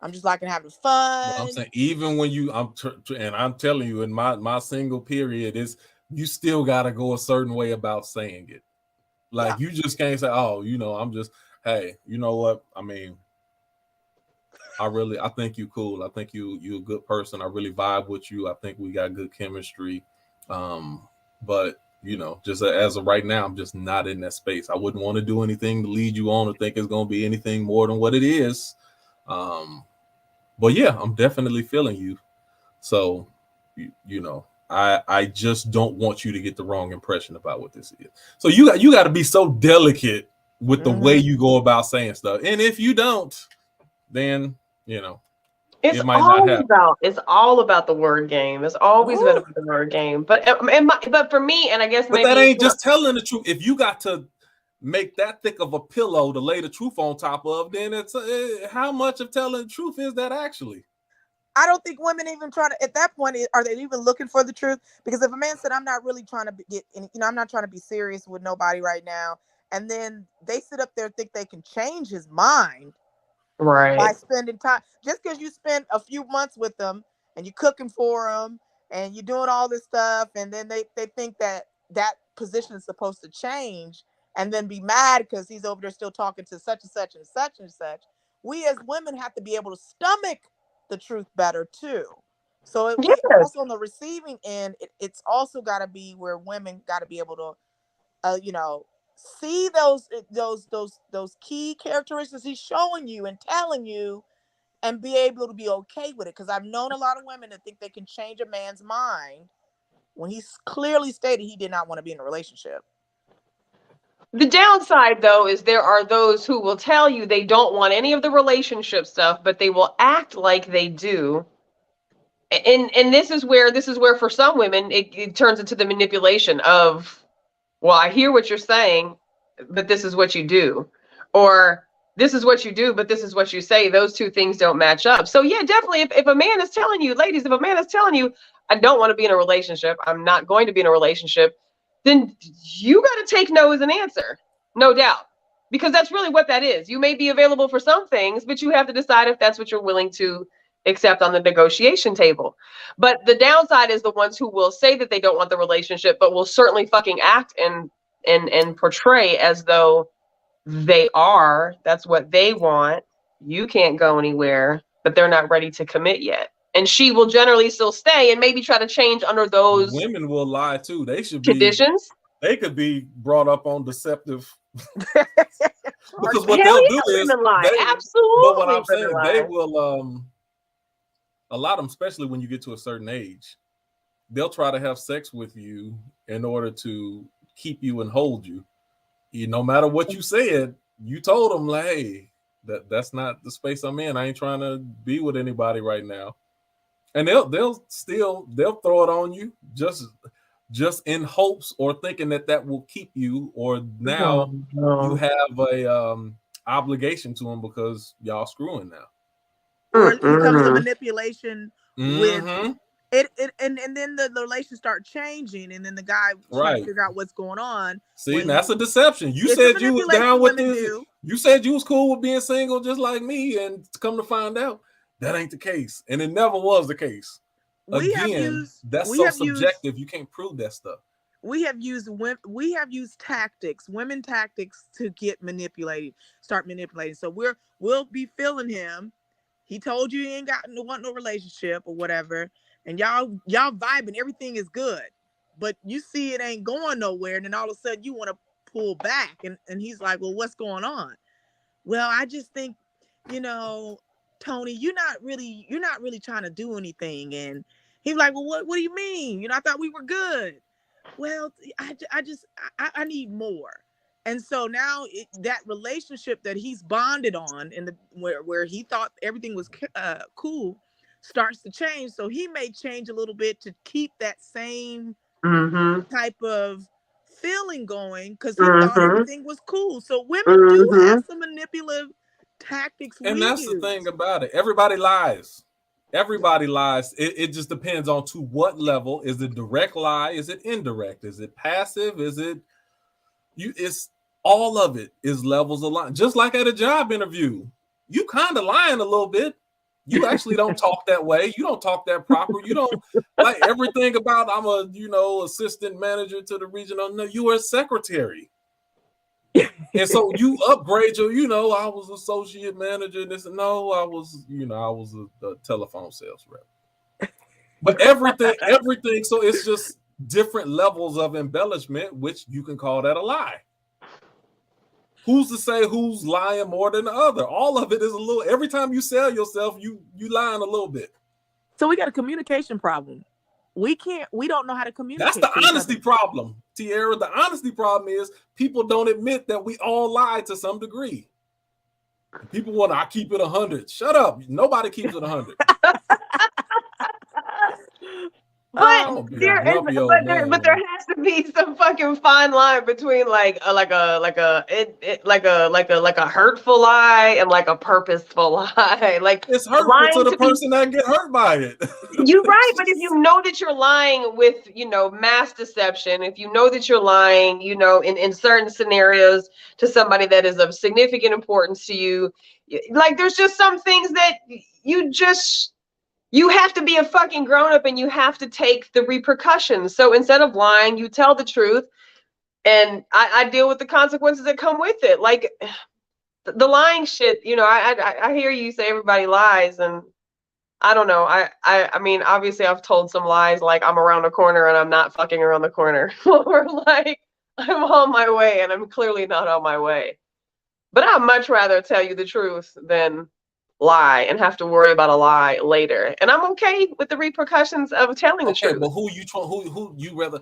Speaker 2: I'm just liking having fun.
Speaker 3: But I'm saying, even when I'm telling you, in my single period, is you still got to go a certain way about saying it. Like, you just can't say, oh, I'm just, hey, you know what? I mean, I think you cool. I think you're a good person. I really vibe with you. I think we got good chemistry. But just as of right now, I'm just not in that space. I wouldn't want to do anything to lead you on or think it's going to be anything more than what it is. But yeah, I'm definitely feeling you. So, I just don't want you to get the wrong impression about what this is. So you got to be so delicate with the way you go about saying stuff. And if you don't, then
Speaker 1: it's all about the word game. It's always been about the word game. But for me, and I guess maybe
Speaker 3: that ain't just telling the truth. If you got to make that thick of a pillow to lay the truth on top of, then it's how much of telling the truth is that actually?
Speaker 2: I don't think women even try to, at that point, are they even looking for the truth? Because if a man said, I'm not really trying to get, I'm not trying to be serious with nobody right now, and then they sit up there and think they can change his mind by spending time, just because you spend a few months with them and you're cooking for them and you're doing all this stuff, and then they think that position is supposed to change and then be mad because he's over there still talking to such and such and such and such. We as women have to be able to stomach the truth better too. So we also on the receiving end, it's also got to be where women got to be able to see those key characteristics he's showing you and telling you, and be able to be okay with it. Because I've known a lot of women that think they can change a man's mind when he's clearly stated he did not want to be in a relationship.
Speaker 1: The downside, though, is there are those who will tell you they don't want any of the relationship stuff, but they will act like they do. And this is where for some women it turns into the manipulation of, well, I hear what you're saying, but this is what you do, or this is what you do, but this is what you say. Those two things don't match up. So yeah, definitely, if a man is telling you, ladies, if a man is telling you, I don't want to be in a relationship, I'm not going to be in a relationship, then you got to take no as an answer, no doubt, because that's really what that is. You may be available for some things, but you have to decide if that's what you're willing to accept on the negotiation table. But the downside is the ones who will say that they don't want the relationship, but will certainly fucking act and portray as though they are. That's what they want. You can't go anywhere, but they're not ready to commit yet. And she will generally still stay and maybe try to change under those.
Speaker 3: Women will lie too. They should
Speaker 1: conditions.
Speaker 3: They could be brought up on deceptive. Because what they'll do is
Speaker 1: absolutely.
Speaker 3: But what I'm saying, they will. A lot of them, especially when you get to a certain age, they'll try to have sex with you in order to keep you and hold you. No matter what you said, you told them, like, hey, that's not the space I'm in. I ain't trying to be with anybody right now. And they'll throw it on you just in hopes or thinking that will keep you, or now you have a obligation to them because y'all screwing now.
Speaker 2: Or it becomes a manipulation with it, and then the relation start changing, and then the guy trying to figure out what's going on.
Speaker 3: See, that's a deception. You said you was down with this. You said you was cool with being single just like me, and come to find out that ain't the case, and it never was the case. That's so subjective. You can't prove that stuff.
Speaker 2: We have used tactics, women tactics, to start manipulating. So we'll be feeling him. He told you he ain't want no relationship or whatever, and y'all vibing, everything is good, but you see it ain't going nowhere, and then all of a sudden you want to pull back, and he's like, well, what's going on? Well, I just think, Tony, you're not really trying to do anything. And he's like, well, what do you mean? I thought we were good. Well, I need more. And so now that relationship that he's bonded on, where he thought everything was cool, starts to change. So he may change a little bit to keep that same type of feeling going, because he thought everything was cool. So women do have some manipulative tactics.
Speaker 3: And that's the thing about it. Everybody lies. It just depends on to what level. Is it direct lie? Is it indirect? Is it passive? It's all of it is levels of lying. Just like at a job interview, you kind of lying a little bit. You actually don't talk that way. You don't talk that proper. You don't like everything about I'm a assistant manager to the regional. No, you are a secretary. And so you upgrade your, I was associate manager. No, I was a telephone sales rep. But everything. So it's just different levels of embellishment, which you can call that a lie. Who's to say who's lying more than the other? All of it is a little. Every time you sell yourself, you lying a little bit.
Speaker 2: So we got a communication problem. We don't know how to communicate.
Speaker 3: That's the honesty problem, Tierra. The honesty problem is people don't admit that we all lie to some degree. People want I keep it 100. Shut up. Nobody keeps it 100.
Speaker 1: But there has to be some fucking fine line between like a hurtful lie and like a purposeful lie. Like
Speaker 3: it's hurtful to the person that get hurt by it.
Speaker 1: You're right, but if you know that you're lying with mass deception, if you know that you're lying, in certain scenarios to somebody that is of significant importance to you, like there's just some things that you have to be a fucking grown-up and you have to take the repercussions. So instead of lying, you tell the truth, and I deal with the consequences that come with it. Like the lying shit, I hear you say everybody lies, and I don't know. I mean, obviously I've told some lies, like I'm around the corner and I'm not fucking around the corner. Or like I'm on my way and I'm clearly not on my way. But I'd much rather tell you the truth than lie and have to worry about a lie later. And I'm okay with the repercussions of telling the truth.
Speaker 3: But who you rather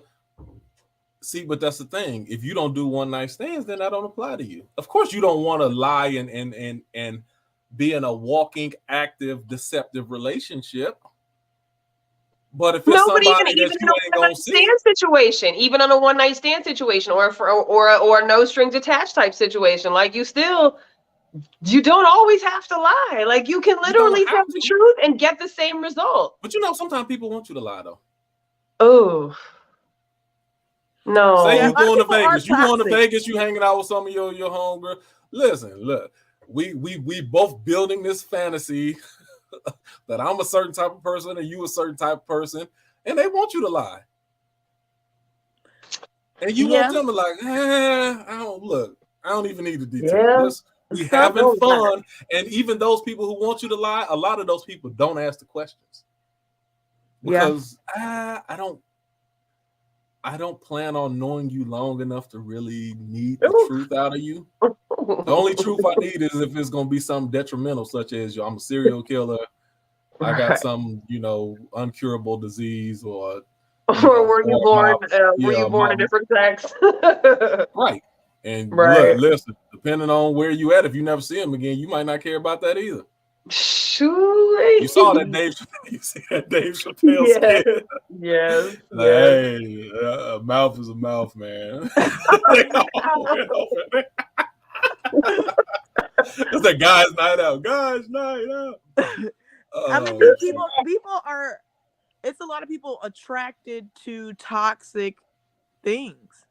Speaker 3: see? But that's the thing. If you don't do one night stands, then that don't apply to you. Of course, you don't want to lie and be in a walking, active, deceptive relationship. But if it's somebody that you ain't gonna see,
Speaker 1: situation, even on a one night stand situation, or a no strings attached type situation, like you don't always have to lie. Like you can literally tell the truth and get the same result.
Speaker 3: But sometimes people want you to lie though.
Speaker 1: Oh. No.
Speaker 3: Say you going to Vegas. You going to Vegas, you hanging out with some of your homegirl. Listen, look, we both building this fantasy that I'm a certain type of person and you a certain type of person, and they want you to lie. And you want them to like, I don't even need the details. We having fun. And even those people who want you to lie, a lot of those people don't ask the questions. Because I don't plan on knowing you long enough to really need the truth out of you. The only truth I need is if it's going to be something detrimental, such as I'm a serial killer, I got some, uncurable disease, or
Speaker 1: were you born a different sex?
Speaker 3: Right. And look, listen, depending on where you at, if you never see him again, you might not care about that either.
Speaker 1: Sure.
Speaker 3: You saw that Dave. You see that Dave Chappelle skit?
Speaker 1: Yes.
Speaker 3: Like, hey, a mouth is a mouth, man. It's a guy's night out. Guys' night out.
Speaker 2: I mean, people are. It's a lot of people attracted to toxic things.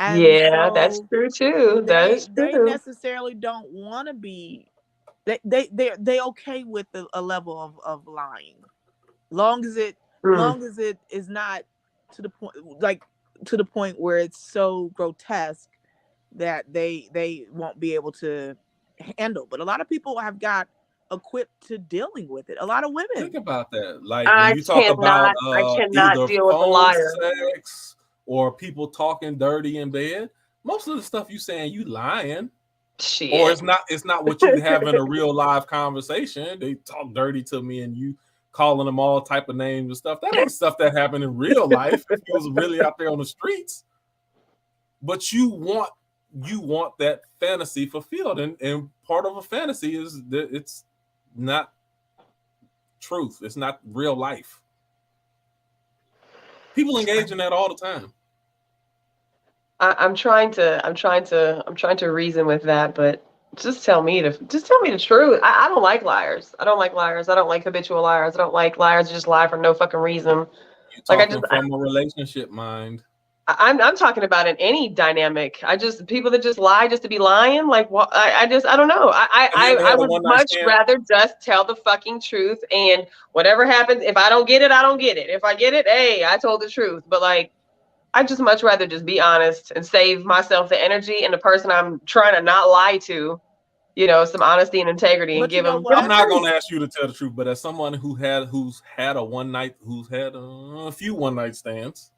Speaker 2: And
Speaker 1: Yeah, that's
Speaker 2: so
Speaker 1: true too. That is
Speaker 2: they
Speaker 1: true.
Speaker 2: necessarily don't want to be, they okay with a level of lying, long as
Speaker 1: Mm.
Speaker 2: it is not to the point, like to the point where it's so grotesque that they won't be able to handle. But a lot of people have got equipped to dealing with it. A lot of
Speaker 3: Think
Speaker 2: women.
Speaker 3: about that. Like when
Speaker 1: I
Speaker 3: you talk about
Speaker 1: cannot
Speaker 3: either
Speaker 1: deal with a
Speaker 3: phone
Speaker 1: liar.
Speaker 3: sex or people talking dirty in bed, most of the stuff you saying you lying. Or
Speaker 1: Shit.
Speaker 3: it's not what you have in a real live conversation. They talk dirty to me and you calling them all type of names and stuff. That ain't stuff that happened in real life if you was really out there on the streets. But you want that fantasy fulfilled. And part of a fantasy is that it's not truth. It's not real life. People engage in that all the time.
Speaker 1: I'm trying to reason with that, but just tell me the truth. I don't like liars. I don't like liars. I don't like habitual liars. I don't like liars who just lie for no fucking reason.
Speaker 3: You're
Speaker 1: Like
Speaker 3: talking from a relationship mind.
Speaker 1: I'm talking about in any dynamic. People that just lie just to be lying. Like, what? I don't know.
Speaker 3: Have you ever
Speaker 1: I
Speaker 3: had a
Speaker 1: would
Speaker 3: one night
Speaker 1: much
Speaker 3: stand?
Speaker 1: rather just tell the fucking truth, and whatever happens, if I don't get it, I don't get it. If I get it, hey, I told the truth. But like, I just much rather just be honest and save myself the energy and the person I'm trying to not lie to, some honesty and integrity, and
Speaker 2: But you
Speaker 1: give
Speaker 2: know
Speaker 1: them
Speaker 3: I'm
Speaker 2: what?
Speaker 3: not going to ask you to tell the truth, but as someone who's had a few one night stands,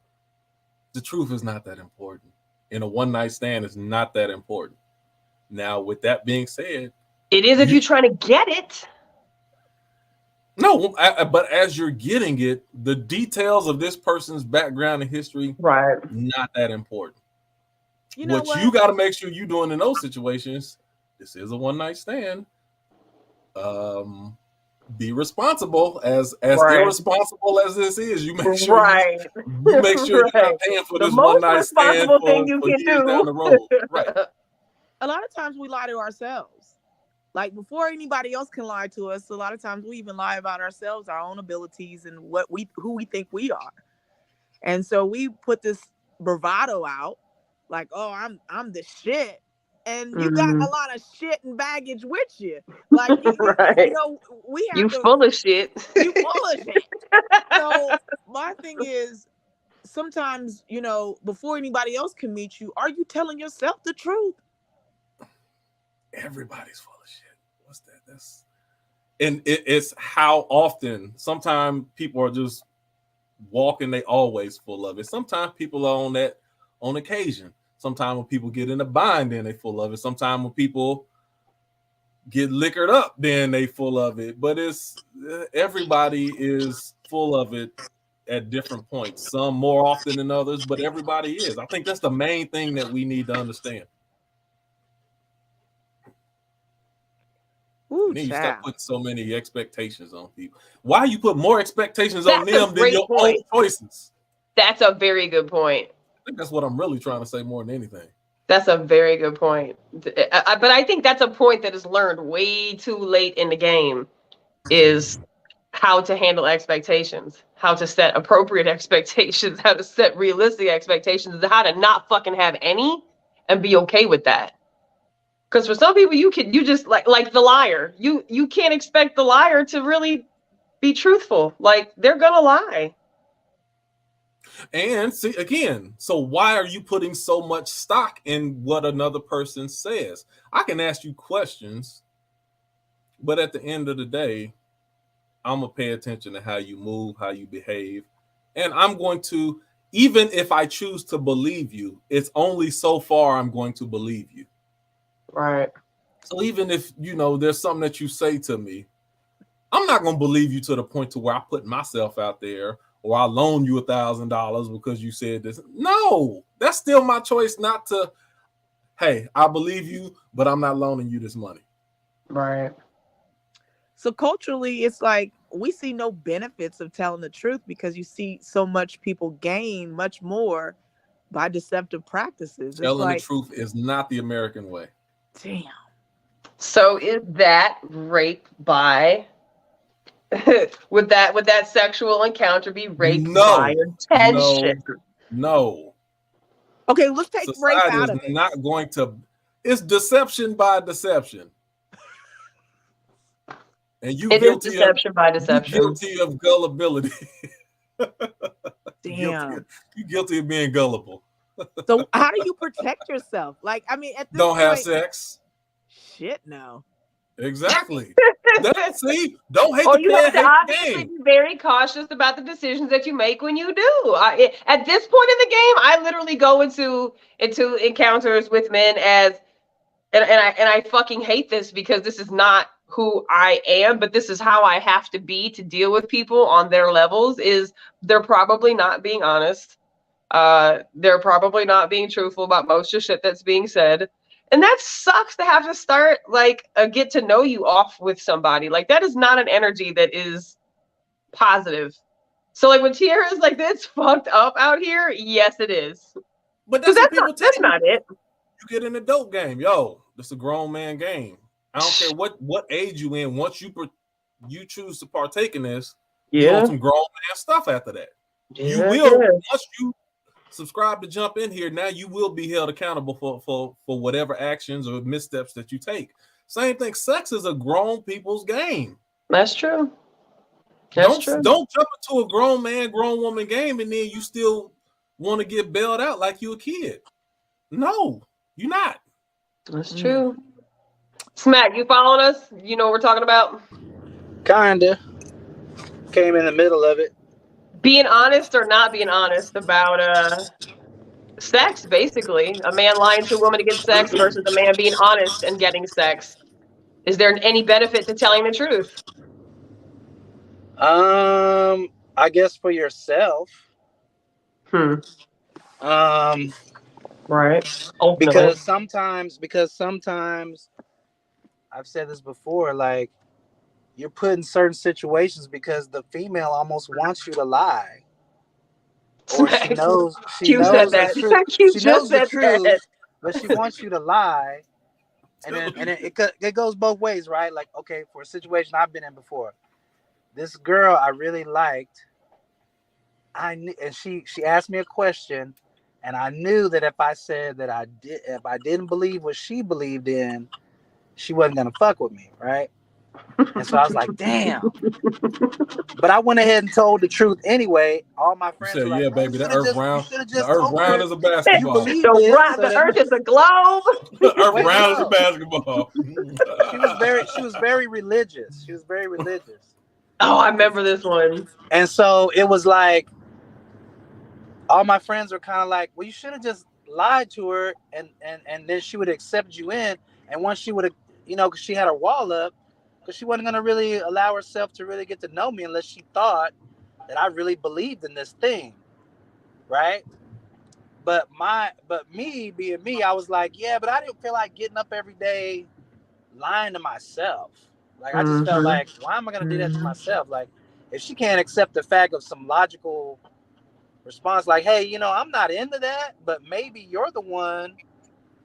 Speaker 3: the truth is not that important. And a one night stand is not that important. Now, with that being said,
Speaker 1: it is if you're trying to get it.
Speaker 3: No, but as you're getting it, the details of this person's background and history,
Speaker 1: Right.
Speaker 3: not that important.
Speaker 2: You know
Speaker 3: What you
Speaker 2: what?
Speaker 3: got to make sure you're doing in those situations, this is a one night stand. Be responsible, as
Speaker 1: Right.
Speaker 3: irresponsible as this is. You make sure
Speaker 1: Right.
Speaker 3: you make sure you're
Speaker 1: Right.
Speaker 3: not paying for
Speaker 1: The
Speaker 3: this one
Speaker 1: most
Speaker 3: night stand
Speaker 1: responsible
Speaker 3: for
Speaker 1: thing you can
Speaker 3: years down
Speaker 1: do.
Speaker 3: the road. Right.
Speaker 2: A lot of times we lie to ourselves. Like before anybody else can lie to us, a lot of times we even lie about ourselves, our own abilities, and who we think we are. And so we put this bravado out, like, oh, I'm the shit. And you got a lot of shit and baggage with you. Like
Speaker 1: Right.
Speaker 2: we have
Speaker 1: You
Speaker 2: to
Speaker 1: full of shit.
Speaker 2: you full of shit. So my thing is, sometimes, before anybody else can meet you, are you telling yourself the truth?
Speaker 3: Everybody's full of shit. What's that? And it's how often. Sometimes people are just walking, they always full of it. Sometimes people are on occasion. Sometimes when people get in a bind, then they full of it. Sometimes when people get liquored up, then they full of it. But everybody is full of it at different points. Some more often than others, but everybody is. I think that's the main thing that we need to understand.
Speaker 2: Ooh,
Speaker 3: And then you
Speaker 2: child.
Speaker 3: start putting so many expectations on people. Why you put more expectations on them than your own choices?
Speaker 1: That's a very good point.
Speaker 3: I think that's what I'm really trying to say more than anything.
Speaker 1: That's a very good point. But I think that's a point that is learned way too late in the game, is how to handle expectations, how to set appropriate expectations, how to set realistic expectations, how to not fucking have any and be okay with that. Because for some people, you just like the liar. You can't expect the liar to really be truthful. Like, they're gonna lie.
Speaker 3: And see, again, so why are you putting so much stock in what another person says? I can ask you questions, but at the end of the day, I'm gonna pay attention to how you move, how you behave, and I'm going to, even if I choose to believe you, it's only so far I'm going to believe you.
Speaker 1: Right.
Speaker 3: So even if there's something that you say to me, I'm not going to believe you to the point to where I put myself out there or I loan you $1,000 because you said this. No, that's still my choice not to. Hey, I believe you, but I'm not loaning you this money.
Speaker 1: Right.
Speaker 2: So culturally, it's like we see no benefits of telling the truth because you see so much people gain much more by deceptive practices.
Speaker 3: Telling the truth is not the American way.
Speaker 2: Damn.
Speaker 1: So is that rape by would that sexual encounter be rape by intention?
Speaker 3: No.
Speaker 2: Okay, let's take race
Speaker 3: Society
Speaker 2: out
Speaker 3: is
Speaker 2: of it.
Speaker 3: not going to. It's deception by deception, and you
Speaker 1: It is
Speaker 3: guilty of
Speaker 1: deception by deception.
Speaker 3: gullibility.
Speaker 2: Damn.
Speaker 3: You guilty of being gullible.
Speaker 2: So how do you protect yourself? Like, I mean, at this
Speaker 3: Don't have
Speaker 2: point,
Speaker 3: sex.
Speaker 2: shit, no.
Speaker 3: Exactly. See, don't hate
Speaker 1: Or
Speaker 3: the
Speaker 1: you
Speaker 3: player,
Speaker 1: have to
Speaker 3: hate the
Speaker 1: obviously
Speaker 3: game.
Speaker 1: be very cautious about the decisions that you make when you do. At this point in the game, I literally go into encounters with men as, and I fucking hate this because this is not who I am, but this is how I have to be to deal with people on their levels. Is they're probably not being honest. They're probably not being truthful about most of the shit that's being said. And that sucks to have to start like a get to know you off with somebody. Like that is not an energy that is positive. So like when Tierra is like, "It's fucked up out here," yes, it is.
Speaker 3: But that's what people tell
Speaker 1: That's
Speaker 3: you.
Speaker 1: not it.
Speaker 3: You get in the dope game, yo. This a grown man game. I don't care what age you in. Once you choose to partake in this, you on some grown man stuff after that. You will once you subscribe to jump in here. Now you will be held accountable for whatever actions or missteps that you take. Same thing. Sex is a grown people's game.
Speaker 1: That's true.
Speaker 3: Don't jump into a grown man, grown woman game and then you still want to get bailed out like you a kid. No, you're not.
Speaker 1: That's true. Smack, you following us? You know what we're talking about?
Speaker 4: Kinda. Came in the middle of it.
Speaker 1: Being honest or not being honest about sex, basically. A man lying to a woman to get sex versus a man being honest and getting sex. Is there any benefit to telling the truth?
Speaker 4: I guess for yourself.
Speaker 1: Right. Ultimately.
Speaker 4: Because sometimes I've said this before, like you're put in certain situations because the female almost wants you to lie. Or she knows the truth. She knows the truth, but she wants you to lie. And then it goes both ways, right? Like, okay, for a situation I've been in before, this girl I really liked, and she asked me a question, and I knew that if I said that if I didn't believe what she believed in, she wasn't gonna fuck with me, right? And so I was like, damn. But I went ahead and told the truth anyway. All my friends were like,
Speaker 3: "Yeah, baby, the earth round.
Speaker 4: The earth
Speaker 3: round is a basketball.
Speaker 1: The earth is a globe.
Speaker 3: The earth round is a basketball."
Speaker 4: She was very religious. She was very religious.
Speaker 1: Oh, I remember this one.
Speaker 4: And so it was like, all my friends were kind of like, well, you should have just lied to her, and then she would accept you in. And once she would have, because she had her wall up, because she wasn't going to really allow herself to really get to know me unless she thought that I really believed in this thing, right? But me being me, I was like, yeah, but I didn't feel like getting up every day lying to myself. Like, I just felt like, why am I going to do that to myself? Like, if she can't accept the fact of some logical response, like, hey, I'm not into that, but maybe you're the one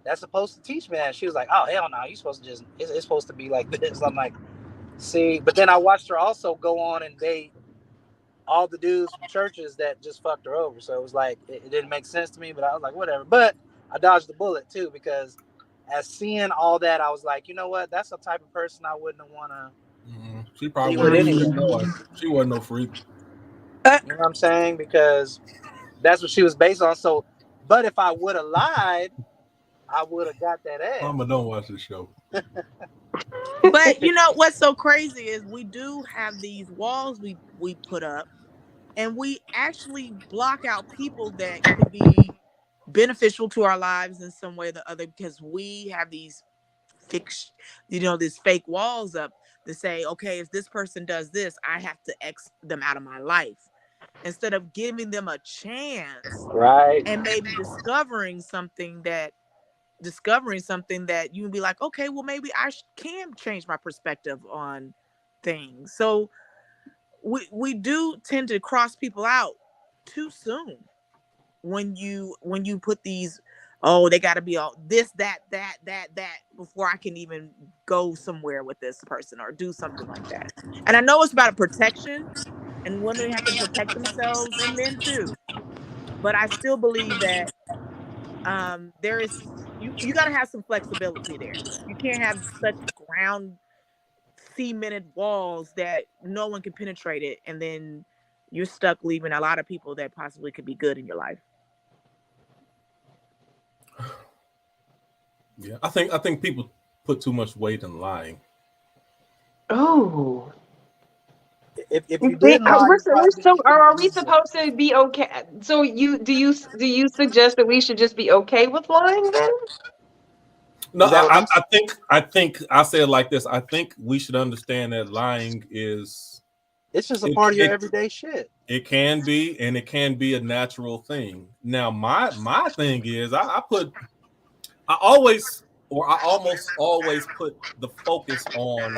Speaker 4: that's supposed to teach me that. She was like, oh, hell no, you're supposed to it's supposed to be like this. I'm like, see, but then I watched her also go on and date all the dudes from churches that just fucked her over. So it was like, it didn't make sense to me, but I was like, whatever. But I dodged the bullet too, because as seeing all that, I was like, you know what? That's the type of person I wouldn't want to.
Speaker 3: She probably wasn't. She wasn't no freak.
Speaker 4: You know what I'm saying? Because that's what she was based on. So, but if I would have lied, I would have got that ass.
Speaker 3: Mama, don't watch this show.
Speaker 2: But what's so crazy is we do have these walls we put up, and we actually block out people that could be beneficial to our lives in some way or the other, because we have these these fake walls up to say, okay, if this person does this, I have to X them out of my life, instead of giving them a chance,
Speaker 4: right?
Speaker 2: And maybe discovering something that you would be like, okay, well, maybe I can change my perspective on things. So we do tend to cross people out too soon when you put these, oh, they got to be all this, that before I can even go somewhere with this person or do something like that. And I know it's about protection, and women have to protect themselves, and men too. But I still believe that there is you got to have some flexibility there. You can't have such ground cemented walls that no one can penetrate it, and then you're stuck leaving a lot of people that possibly could be good in your life.
Speaker 3: Yeah, I think people put too much weight in lying.
Speaker 1: Oh.
Speaker 4: If you didn't lie,
Speaker 1: Are we supposed to be okay? So do you suggest that we should just be okay with lying then?
Speaker 3: No,
Speaker 4: Is that what
Speaker 3: I think I say it like this. I think we should understand that lying is
Speaker 4: it's just a part of your everyday shit.
Speaker 3: It can be, and it can be a natural thing. Now, my thing is I almost always put the focus on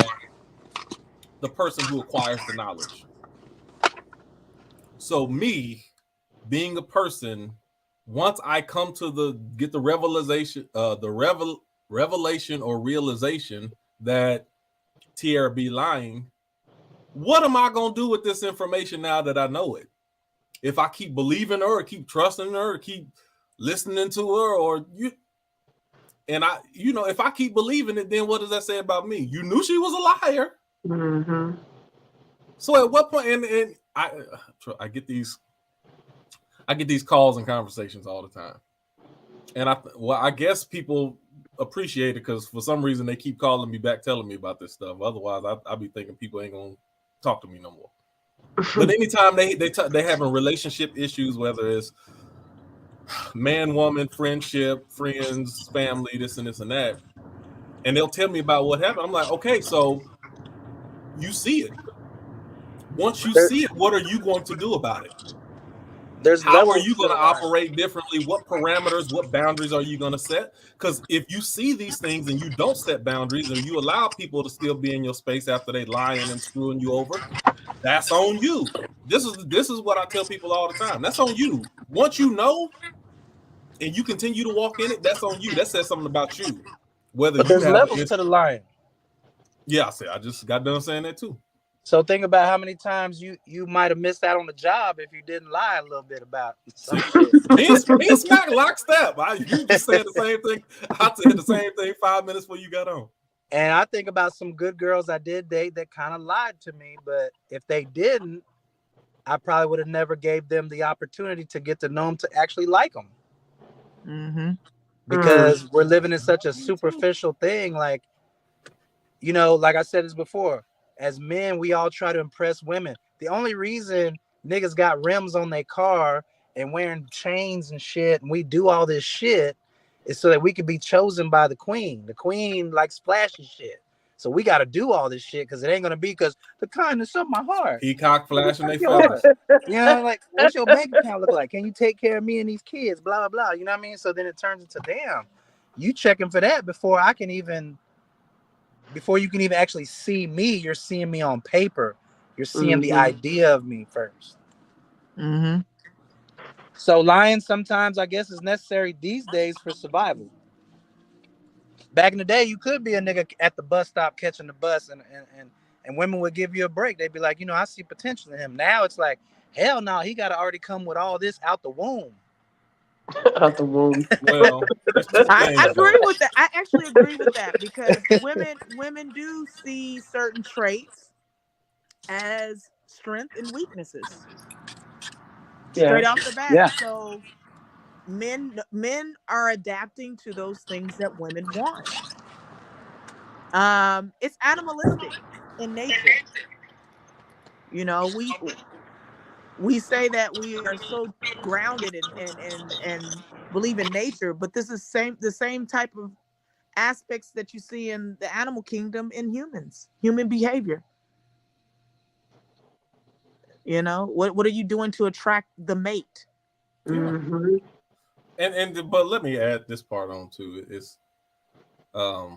Speaker 3: the person who acquires the knowledge. So me being a person, once I come to get the revelation or realization that Tierra be lying, what am I gonna do with this information now that I know it? If I keep believing her, or keep trusting her, or keep listening to her, if I keep believing it, then what does that say about me? You knew she was a liar.
Speaker 1: Mm-hmm.
Speaker 3: So at what point? And I get these calls and conversations all the time, and I guess people appreciate it because for some reason they keep calling me back, telling me about this stuff. Otherwise, I'd be thinking people ain't gonna talk to me no more. But anytime they having relationship issues, whether it's man, woman, friendship, friends, family, this and that, and they'll tell me about what happened. I'm like, okay, so you see it. Once you see it, what are you going to do about it? How are you going to operate differently? What parameters, what boundaries are you going to set? Because if you see these things and you don't set boundaries and you allow people to still be in your space after they lying and screwing you over, that's on you. This is what I tell people all the time. That's on you. Once you know and you continue to walk in it, that's on you. That says something about you.
Speaker 4: But there's levels to the lying.
Speaker 3: Yeah, I just got done saying that too.
Speaker 4: So think about how many times you might have missed out on the job if you didn't lie a little bit about some shit.
Speaker 3: Me and Smack lockstep. You just said the same thing. I said the same thing 5 minutes before you got on.
Speaker 4: And I think about some good girls I did date that kind of lied to me, but if they didn't, I probably would have never gave them the opportunity to get to know them, to actually like them.
Speaker 2: Mm-hmm.
Speaker 4: Because we're living in such a superficial thing. Like, like I said this before, as men, we all try to impress women. The only reason niggas got rims on their car and wearing chains and shit, and we do all this shit, is so that we could be chosen by the queen. The queen likes flashy shit. So we got to do all this shit because it ain't going to be because the kindness of my heart.
Speaker 3: Peacock flashing they feathers.
Speaker 4: Like, what's your bank account look like? Can you take care of me and these kids? Blah, blah, blah. You know what I mean? So then it turns into, damn, you checking for that before you can even actually see me. You're seeing me on paper. You're seeing the idea of me first.
Speaker 2: Mm-hmm.
Speaker 4: So lying sometimes, I guess, is necessary these days for survival. Back in the day, you could be a nigga at the bus stop catching the bus, and women would give you a break. They'd be like, I see potential in him. Now it's like, hell no, he got to already come with all this out the womb.
Speaker 1: Out the womb.
Speaker 3: Well,
Speaker 2: I agree with that. I actually agree with that because women do see certain traits as strength and weaknesses. Straight off the bat.
Speaker 4: Yeah.
Speaker 2: So men are adapting to those things that women want. It's animalistic in nature. We say that we are so grounded and believe in nature, but this is the same type of aspects that you see in the animal kingdom in human behavior. What are you doing to attract the mate?
Speaker 1: Mm-hmm.
Speaker 3: But let me add this part on too. It's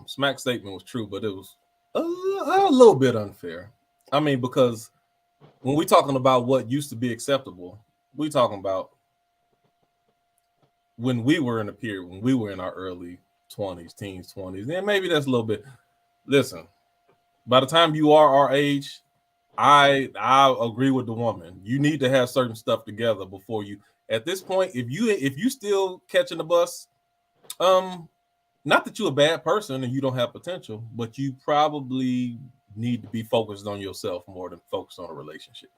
Speaker 3: Smack's statement was true, but it was a little bit unfair. I mean, because when we're talking about what used to be acceptable, we're talking about when we were in a period, when we were in our early 20s, teens, 20s, then maybe that's a little bit. Listen, by the time you are our age, I agree with the woman. You need to have certain stuff together before you. At this point, if you still catching the bus Not that you're a bad person and you don't have potential, but you probably need to be focused on yourself more than focused on a relationship.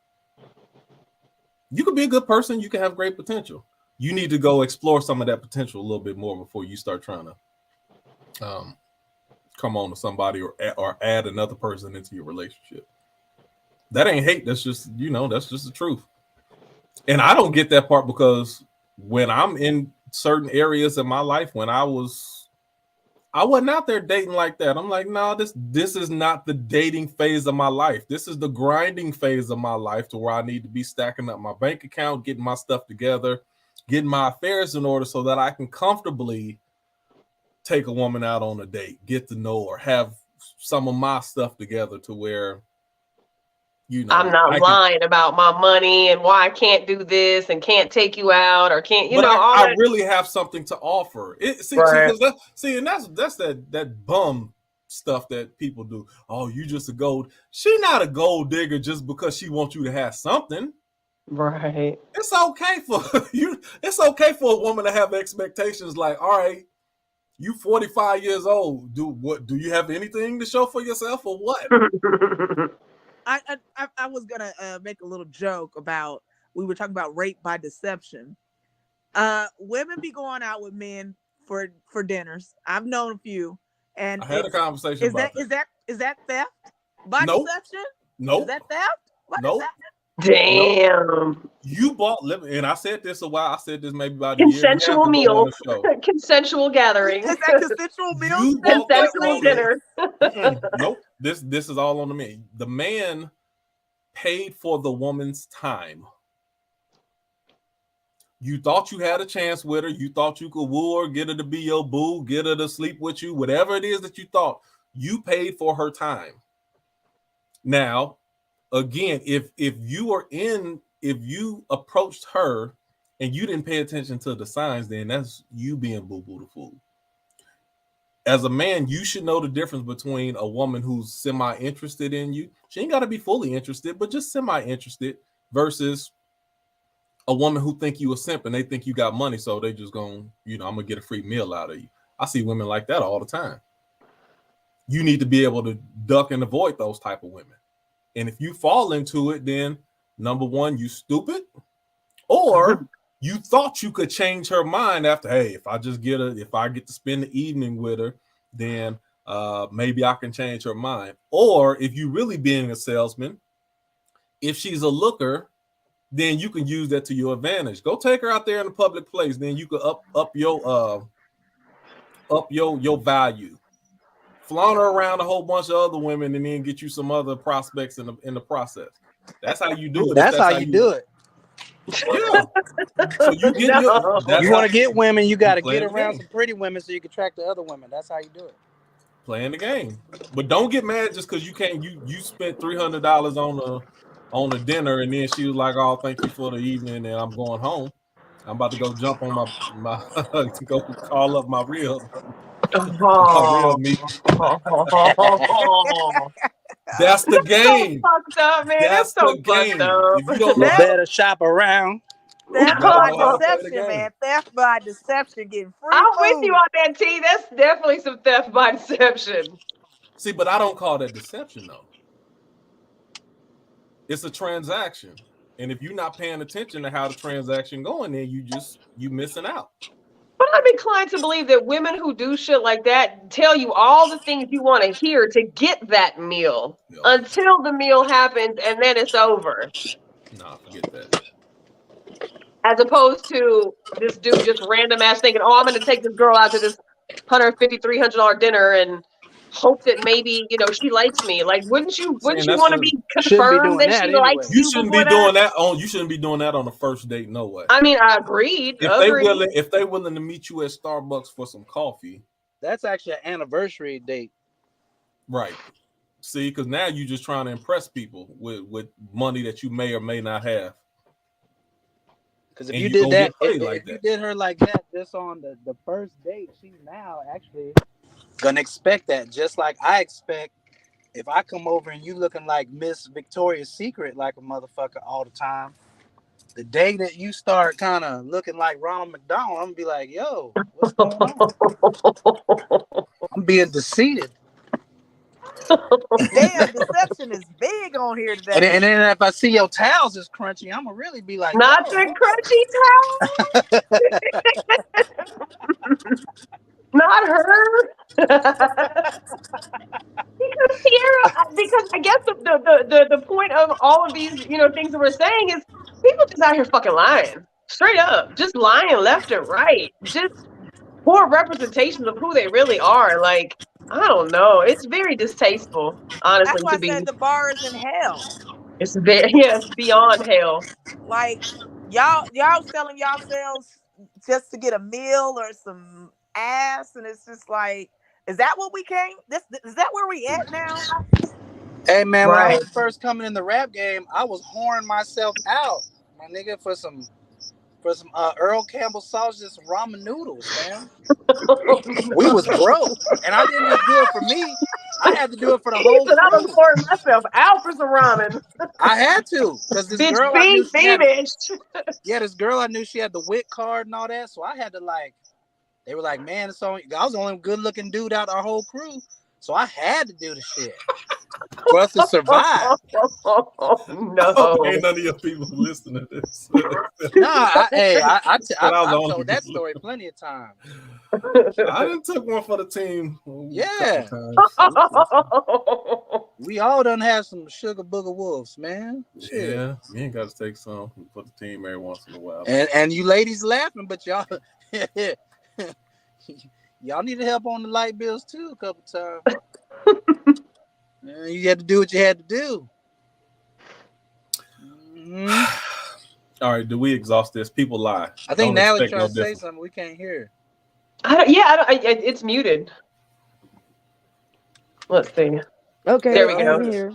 Speaker 3: You could be a good person, you can have great potential. You need to go explore some of that potential a little bit more before you start trying to come on to somebody or add another person into your relationship. That ain't hate. That's just, that's just the truth. And I don't get that part because when I'm in certain areas of my life, when I wasn't out there dating like that. I'm like, no, this is not the dating phase of my life. This is the grinding phase of my life to where I need to be stacking up my bank account, getting my stuff together, getting my affairs in order so that I can comfortably take a woman out on a date, get to know her, have some of my stuff together to where,
Speaker 1: I'm not lying about my money and why I can't do this and can't take you out or can't,
Speaker 3: I really have something to offer.
Speaker 1: Right.
Speaker 3: And that's that bum stuff that people do. Oh, you just a gold. She not a gold digger just because she wants you to have something.
Speaker 1: Right.
Speaker 3: It's okay for you. It's okay for a woman to have expectations like, all right, you 45 years old. Do you have anything to show for yourself or what?
Speaker 2: I was gonna make a little joke about, we were talking about rape by deception. Women be going out with men for dinners. I've known a few, and
Speaker 3: I had a conversation about that.
Speaker 2: Is that theft by deception?
Speaker 3: No.
Speaker 2: Is that theft?
Speaker 3: No.
Speaker 1: Damn.
Speaker 3: You bought, and I said this a while. I said this maybe about
Speaker 1: consensual
Speaker 3: a year and a half
Speaker 1: meal,
Speaker 3: ago on the show.
Speaker 1: Consensual gathering.
Speaker 2: Is that consensual meal?
Speaker 1: Consensual dinner.
Speaker 3: Nope. This is all on the man. The man paid for the woman's time. You thought you had a chance with her. You thought you could woo her, get her to be your boo, get her to sleep with you, whatever it is that you thought. You paid for her time. Now, again, if you approached her and you didn't pay attention to the signs, then that's you being boo-boo the fool. As a man, you should know the difference between a woman who's semi-interested in you. She ain't got to be fully interested, but just semi-interested, versus a woman who think you a simp and they think you got money, so they just going, I'm gonna get a free meal out of you. I see women like that all the time. You need to be able to duck and avoid those type of women. And if you fall into it, then number one, you stupid, or you thought you could change her mind after, hey, if I get to spend the evening with her, then maybe I can change her mind. Or if you really being a salesman, if she's a looker, then you can use that to your advantage. Go take her out there in a public place, then you could up your value. Flaunt her around a whole bunch of other women and then get you some other prospects in the process. That's how you do it.
Speaker 4: That's how you do it.
Speaker 3: Yeah. So you
Speaker 4: want to get women, you got to get around some pretty women so you can attract the other women. That's how you do it.
Speaker 3: Playing the game. But don't get mad just because you can't. You spent $300 on a dinner and then she was like, "Oh, thank you for the evening and I'm going home. I'm about to go jump on my to go call up my real me." That's the game.
Speaker 1: So fucked up, man. That's so fucked up.
Speaker 3: If you don't
Speaker 4: know, better shop around.
Speaker 2: Theft by deception, man. Theft by deception, getting free
Speaker 1: I'm
Speaker 2: food.
Speaker 1: with you on that, T. That's definitely some theft by deception.
Speaker 3: See, but I don't call that deception, though. It's a transaction. And if you're not paying attention to how the transaction going, then you missing out.
Speaker 1: But I'm inclined to believe that women who do shit like that tell you all the things you want to hear to get that meal until the meal happens and then it's over.
Speaker 3: Nah, forget that.
Speaker 1: As opposed to this dude just random ass thinking, oh, I'm going to take this girl out to this $150, $300 dinner and hope that maybe, she likes me. Like, wouldn't you want to be confirmed that she likes you?
Speaker 3: You shouldn't be doing that you shouldn't be doing that on the first date. No way.
Speaker 1: I mean, I agreed.
Speaker 3: If they willing to meet you at Starbucks for some coffee,
Speaker 4: that's actually an anniversary date.
Speaker 3: Right. See, because now you're just trying to impress people with money that you may or may not have.
Speaker 4: Because if you did that, you did her like that just on the first date, she's now actually gonna expect that. Just like I expect if I come over and you looking like Miss Victoria's Secret like a motherfucker all the time, the day that you start kind of looking like Ronald McDonald, I'm gonna be like, yo, what's going on? I'm being deceived.
Speaker 2: Damn, deception is big on here today.
Speaker 4: And then if I see your towels is crunchy, I'm gonna really be like,
Speaker 1: Not the crunchy towel. Not her. Because I guess the point of all of these things that we're saying is people just out here fucking lying, straight up, just lying left and right, just poor representations of who they really are. Like, I don't know, it's very distasteful, honestly.
Speaker 2: That's why I said the bar is in hell.
Speaker 1: It's very it's beyond hell.
Speaker 2: Like y'all selling yourselves just to get a meal or some ass, and it's just like, is that what we came? Is that where we at now?
Speaker 4: hey man, when I
Speaker 1: Right.
Speaker 4: was first coming in the rap game, I was whoring myself out, my nigga, for some Earl Campbell sausage and some ramen noodles, man. We was broke, and I didn't just do it for me. I had to do it for the whole
Speaker 1: I was
Speaker 4: crew.
Speaker 1: pouring myself out for some ramen.
Speaker 4: I had to, because this
Speaker 1: Bitch,
Speaker 4: girl I knew,
Speaker 1: this
Speaker 4: girl I knew, she had the WIC card and all that, so I had to like. They were like, man, I was the only good looking dude out our whole crew, so I had to do the shit for us to survive.
Speaker 1: No.
Speaker 3: Ain't none of your people listening to this.
Speaker 4: I told that story plenty of times.
Speaker 3: I done took one for the team.
Speaker 4: Yeah. We all done have some sugar booger wolves, man. Shit.
Speaker 3: Yeah, you ain't got to take some for the team every once in a while.
Speaker 4: And you ladies laughing, but y'all y'all need help on the light bills too a couple times. You had to do what you had to do. Mm-hmm.
Speaker 3: All right, do we exhaust this? People lie.
Speaker 4: I think now it's trying to say something we can't hear.
Speaker 1: It's muted. Let's see.
Speaker 5: Okay,
Speaker 1: There we go.
Speaker 5: I'm here.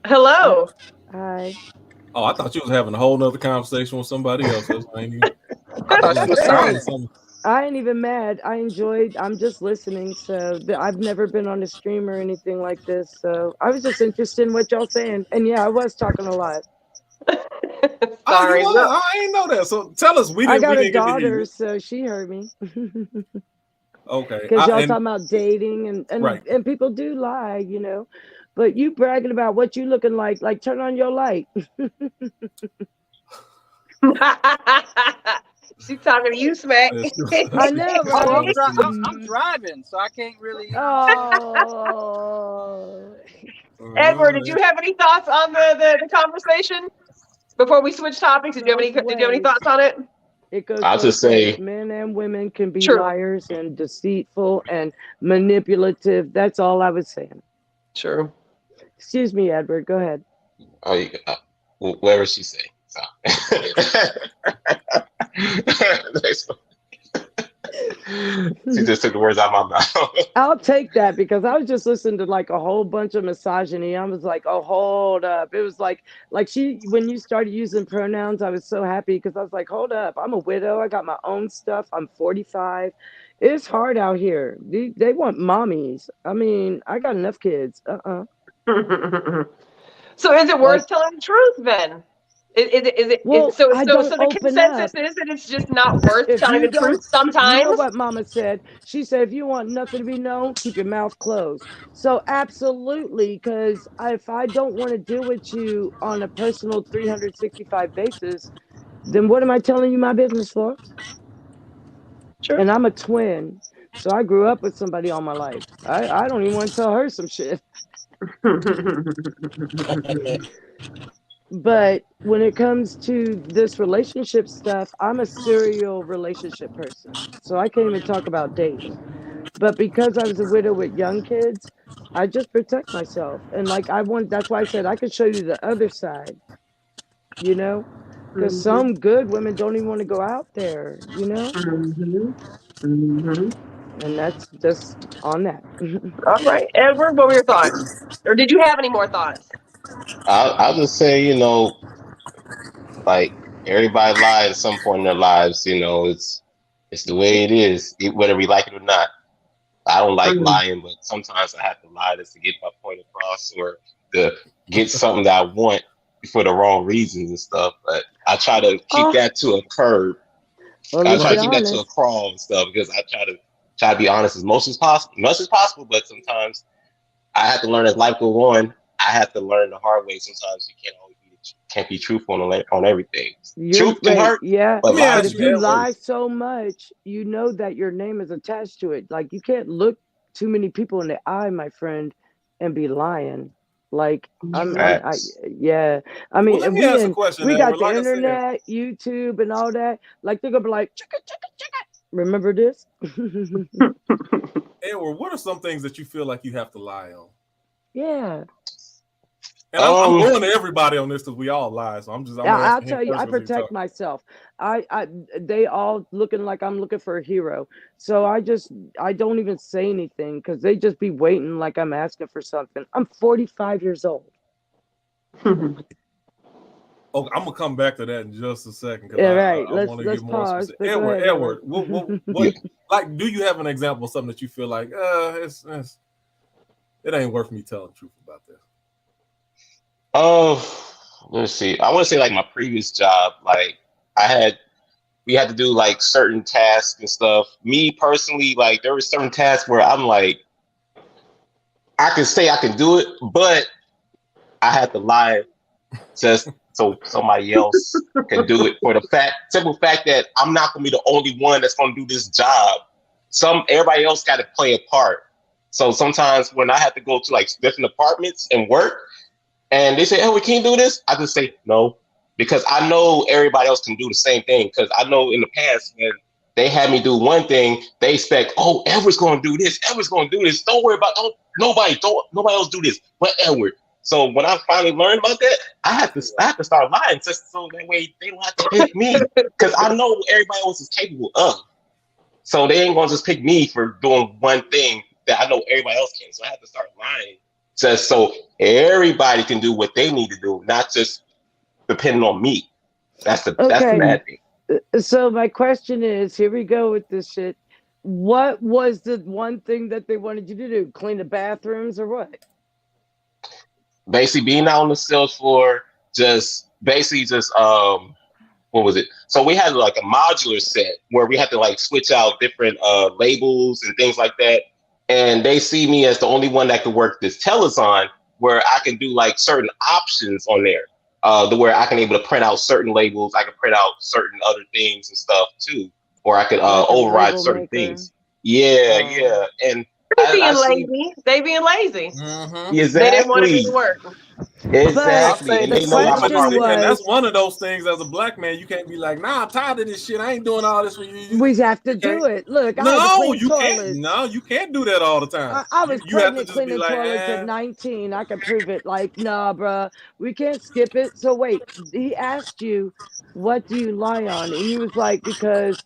Speaker 1: Hello.
Speaker 5: Hi.
Speaker 3: Oh, I thought you was having a whole nother conversation with somebody else. I
Speaker 4: thought you was silent.
Speaker 5: I ain't even mad. I'm just listening. So I've never been on a stream or anything like this. So I was just interested in what y'all saying. And yeah, I was talking a lot.
Speaker 1: Sorry.
Speaker 3: I ain't know that. So tell us.
Speaker 5: I got a daughter, so she heard me.
Speaker 3: Okay.
Speaker 5: Because y'all talking about dating
Speaker 3: right.
Speaker 5: and people do lie, But you bragging about what you looking like turn on your light.
Speaker 1: She's talking to you, Smack.
Speaker 5: I know, right?
Speaker 4: I'm driving, so I can't really.
Speaker 5: Oh.
Speaker 1: Edward, did you have any thoughts on the conversation before we switch topics? Did you have any thoughts on it?
Speaker 5: It goes.
Speaker 6: I'll just say
Speaker 5: men and women can be
Speaker 1: True.
Speaker 5: liars and deceitful and manipulative. That's all I was saying.
Speaker 1: True.
Speaker 5: Excuse me, Edward. Go ahead.
Speaker 6: Whatever she say. So. She just took the words out of my mouth.
Speaker 5: I'll take that because I was just listening to like a whole bunch of misogyny. I was like, oh, hold up. It was like when you started using pronouns, I was so happy because I was like, hold up. I'm a widow. I got my own stuff. I'm 45. It's hard out here. They want mommies. I mean, I got enough kids.
Speaker 1: So is it worth telling the truth then? So the consensus is that it's just not worth telling the truth sometimes?
Speaker 5: You know what Mama said? She said, if you want nothing to be known, keep your mouth closed. So absolutely, because if I don't want to deal with you on a personal 365 basis, then what am I telling you my business for?
Speaker 1: Sure.
Speaker 5: And I'm a twin, so I grew up with somebody all my life. I don't even want to tell her some shit. But when it comes to this relationship stuff, I'm a serial relationship person. So I can't even talk about dating. But because I was a widow with young kids, I just protect myself. And that's why I said I could show you the other side, because some good women don't even want to go out there, And that's just on that.
Speaker 1: All right. Edward, what were your thoughts? Or did you have any more thoughts?
Speaker 6: I'll just say, like everybody lies at some point in their lives. It's the way it is, whether we like it or not. I don't like lying, but sometimes I have to lie just to get my point across or to get something that I want for the wrong reasons and stuff. But I try to keep that to a curb.
Speaker 5: Well,
Speaker 6: I
Speaker 5: let's
Speaker 6: try
Speaker 5: be
Speaker 6: to keep that to a
Speaker 5: honest.
Speaker 6: crawl and stuff because I try to be honest as much as possible. But sometimes I have to learn as life goes on. I have to learn the hard way. Sometimes you can't be truthful on everything. Truth can hurt,
Speaker 5: Yeah,
Speaker 6: but
Speaker 3: Let me
Speaker 5: but
Speaker 3: ask
Speaker 5: if
Speaker 6: lies.
Speaker 3: you,
Speaker 5: you
Speaker 3: Edward.
Speaker 5: lie so much, you know that your name is attached to it. Like you can't look too many people in the eye, my friend, and be lying. Like yeah. I
Speaker 3: Well,
Speaker 5: mean,
Speaker 3: let
Speaker 5: and
Speaker 3: me ask a question,
Speaker 5: we got
Speaker 3: Edward.
Speaker 5: the
Speaker 3: Like I said,
Speaker 5: internet, YouTube, and all that. Like they're gonna be like, chicka, chicka, chicka. Remember this?
Speaker 3: Edward, what are some things that you feel like you have to lie on?
Speaker 5: Yeah.
Speaker 3: And I'm going to everybody on this because we all lie. So I'm
Speaker 5: I'll
Speaker 3: asking him
Speaker 5: tell you, I
Speaker 3: first because
Speaker 5: protect myself. They all looking like I'm looking for a hero. So I don't even say anything because they just be waiting like I'm asking for something. I'm 45 years old.
Speaker 3: Oh, I'm gonna come back to that in just a second because
Speaker 5: Yeah, right.
Speaker 3: I want to
Speaker 5: Let's
Speaker 3: get more
Speaker 5: pause.
Speaker 3: specific.
Speaker 5: But go ahead,
Speaker 3: Edward, what like? Do you have an example of something that you feel like it ain't worth me telling the truth about this?
Speaker 6: Let's see. I want to say like my previous job, like we had to do like certain tasks and stuff. Me personally, like there were certain tasks where I'm like, I can say I can do it, but I had to lie just so somebody else can do it for the simple fact that I'm not gonna be the only one that's gonna do this job. Everybody else got to play a part. So sometimes when I have to go to like different apartments and work, and they say, "Oh, we can't do this," I just say no because I know everybody else can do the same thing. Because I know in the past when they had me do one thing, they expect, "Oh, Edward's going to do this. Edward's going to do this. Don't worry about nobody else do this but Edward." So when I finally learned about that, I have to start lying just so that way they don't have to pick me because I know everybody else is capable of. So they ain't gonna just pick me for doing one thing that I know everybody else can. So I have to start lying just so everybody can do what they need to do, not just depending on me. That's the bad thing.
Speaker 5: So my question is, here we go with this shit. What was the one thing that they wanted you to do? Clean the bathrooms or what?
Speaker 6: Basically being out on the sales floor, just what was it? So we had like a modular set where we had to like switch out different labels and things like that. And they see me as the only one that could work this telethon where I can do like certain options on there. Where I can able to print out certain labels, I can print out certain other things and stuff too, or I could
Speaker 5: Like
Speaker 6: override certain things. Yeah. And
Speaker 1: They being lazy.
Speaker 3: Mm-hmm.
Speaker 6: Exactly.
Speaker 1: They didn't want to do the work.
Speaker 6: Exactly. And
Speaker 5: the
Speaker 6: they know I'm a
Speaker 5: question was,
Speaker 3: and that's one of those things as a black man, you can't be like, nah, I'm tired of this shit. I ain't doing all this for you.
Speaker 5: We have to do it. Look,
Speaker 3: No,
Speaker 5: you
Speaker 3: can't. No, you can't do that all the time.
Speaker 5: I was
Speaker 3: you have to
Speaker 5: pregnant
Speaker 3: just be
Speaker 5: cleaning
Speaker 3: like,
Speaker 5: toilets at 19. I can prove it. Like, nah, bruh, we can't skip it. So wait, he asked you, what do you lie on? And you was like, because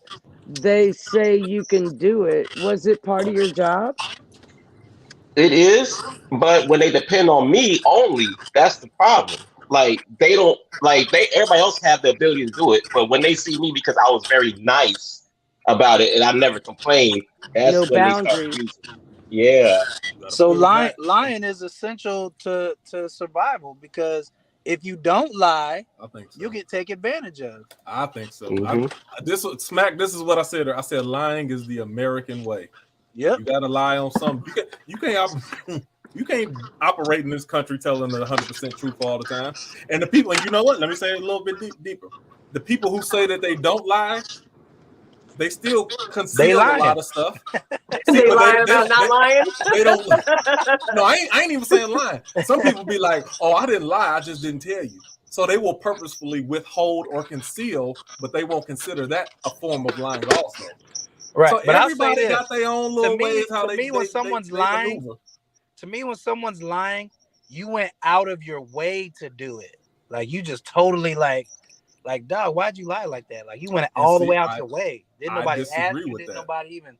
Speaker 5: they say you can do it. Was it part of your job?
Speaker 6: It is, but when they depend on me only, that's the problem. Like they don't everybody else have the ability to do it, but when they see me because I was very nice about it and I never complained,
Speaker 5: No
Speaker 6: that's when they start
Speaker 5: boundaries.
Speaker 6: using. Yeah.
Speaker 4: So lying is essential to survival because if you don't lie,
Speaker 3: I think so.
Speaker 4: you get taken advantage of.
Speaker 3: I think so.
Speaker 6: Mm-hmm.
Speaker 3: This is what I said. I said lying is the American way.
Speaker 4: Yep.
Speaker 3: You gotta lie on something. You can't operate in this country telling the 100% truth all the time. And the people, and you know what? Let me say it a little bit deeper. The people who say that they don't lie, they still conceal a lot of stuff.
Speaker 1: They lying about not lying.
Speaker 3: They don't. No, I ain't even saying lying. Some people be like, "Oh, I didn't lie. I just didn't tell you." So they will purposefully withhold or conceal, but they won't consider that a form of lying also.
Speaker 4: Right.
Speaker 3: So
Speaker 4: but
Speaker 3: everybody got their own little ways how they
Speaker 4: when someone's lying.
Speaker 3: maneuver.
Speaker 4: To me, when someone's lying, you went out of your way to do it. Like you just totally like, dog, why'd you lie like that? Like you went all the way out your way. Didn't nobody ask you? Didn't nobody even?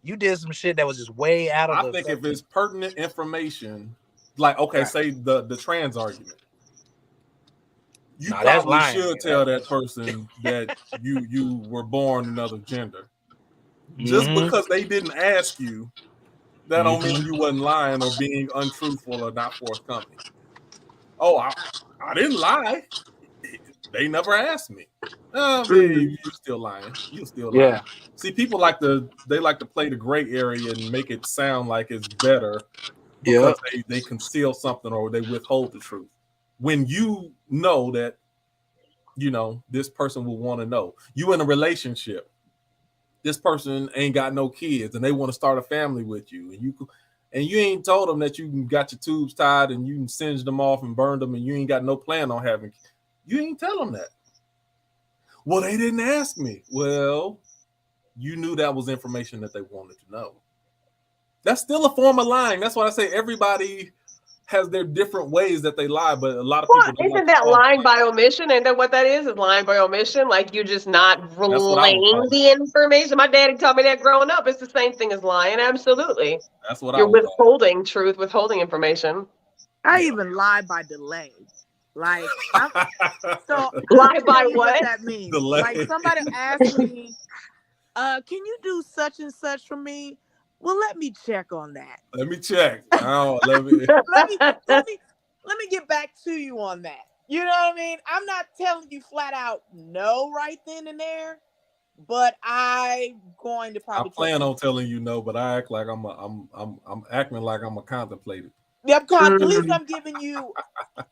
Speaker 4: You did some shit that was just way out of.
Speaker 3: I think if it's pertinent information, like say the trans argument, you probably should tell that person that you were born another gender. Just because they didn't ask you, that don't mean you wasn't lying or being untruthful or not forthcoming. Oh, I didn't lie. They never asked me. You're still lying. You're still lying.
Speaker 4: Yeah.
Speaker 3: See, people like to play the gray area and make it sound like it's better because they conceal something or they withhold the truth. When you know that, this person will want to know. You in a relationship. This person ain't got no kids and they want to start a family with you, and you ain't told them that you got your tubes tied and you singed them off and burned them and you ain't got no plan on having. You ain't tell them that. Well, they didn't ask me. Well, you knew that was information that they wanted to know. That's still a form of lying. That's why I say everybody has their different ways that they lie, but a lot of people
Speaker 1: isn't that lying by omission? And then what that is lying by omission. Like you're just not relaying the information. My daddy taught me that growing up. It's the same thing as lying. Absolutely.
Speaker 3: That's what
Speaker 1: you're withholding truth, withholding information.
Speaker 2: I even lie by delay. Like, so
Speaker 1: lie by what
Speaker 2: that means.
Speaker 3: Delay.
Speaker 2: Like somebody asked me, can you do such and such for me? Well, let me check on that.
Speaker 3: Let me check. Let me
Speaker 2: get back to you on that. You know what I mean? I'm not telling you flat out no right then and there, but I'm going to probably.
Speaker 3: I plan on telling you no, but I act like I'm acting like I'm a contemplator.
Speaker 2: Yep, at least I'm giving you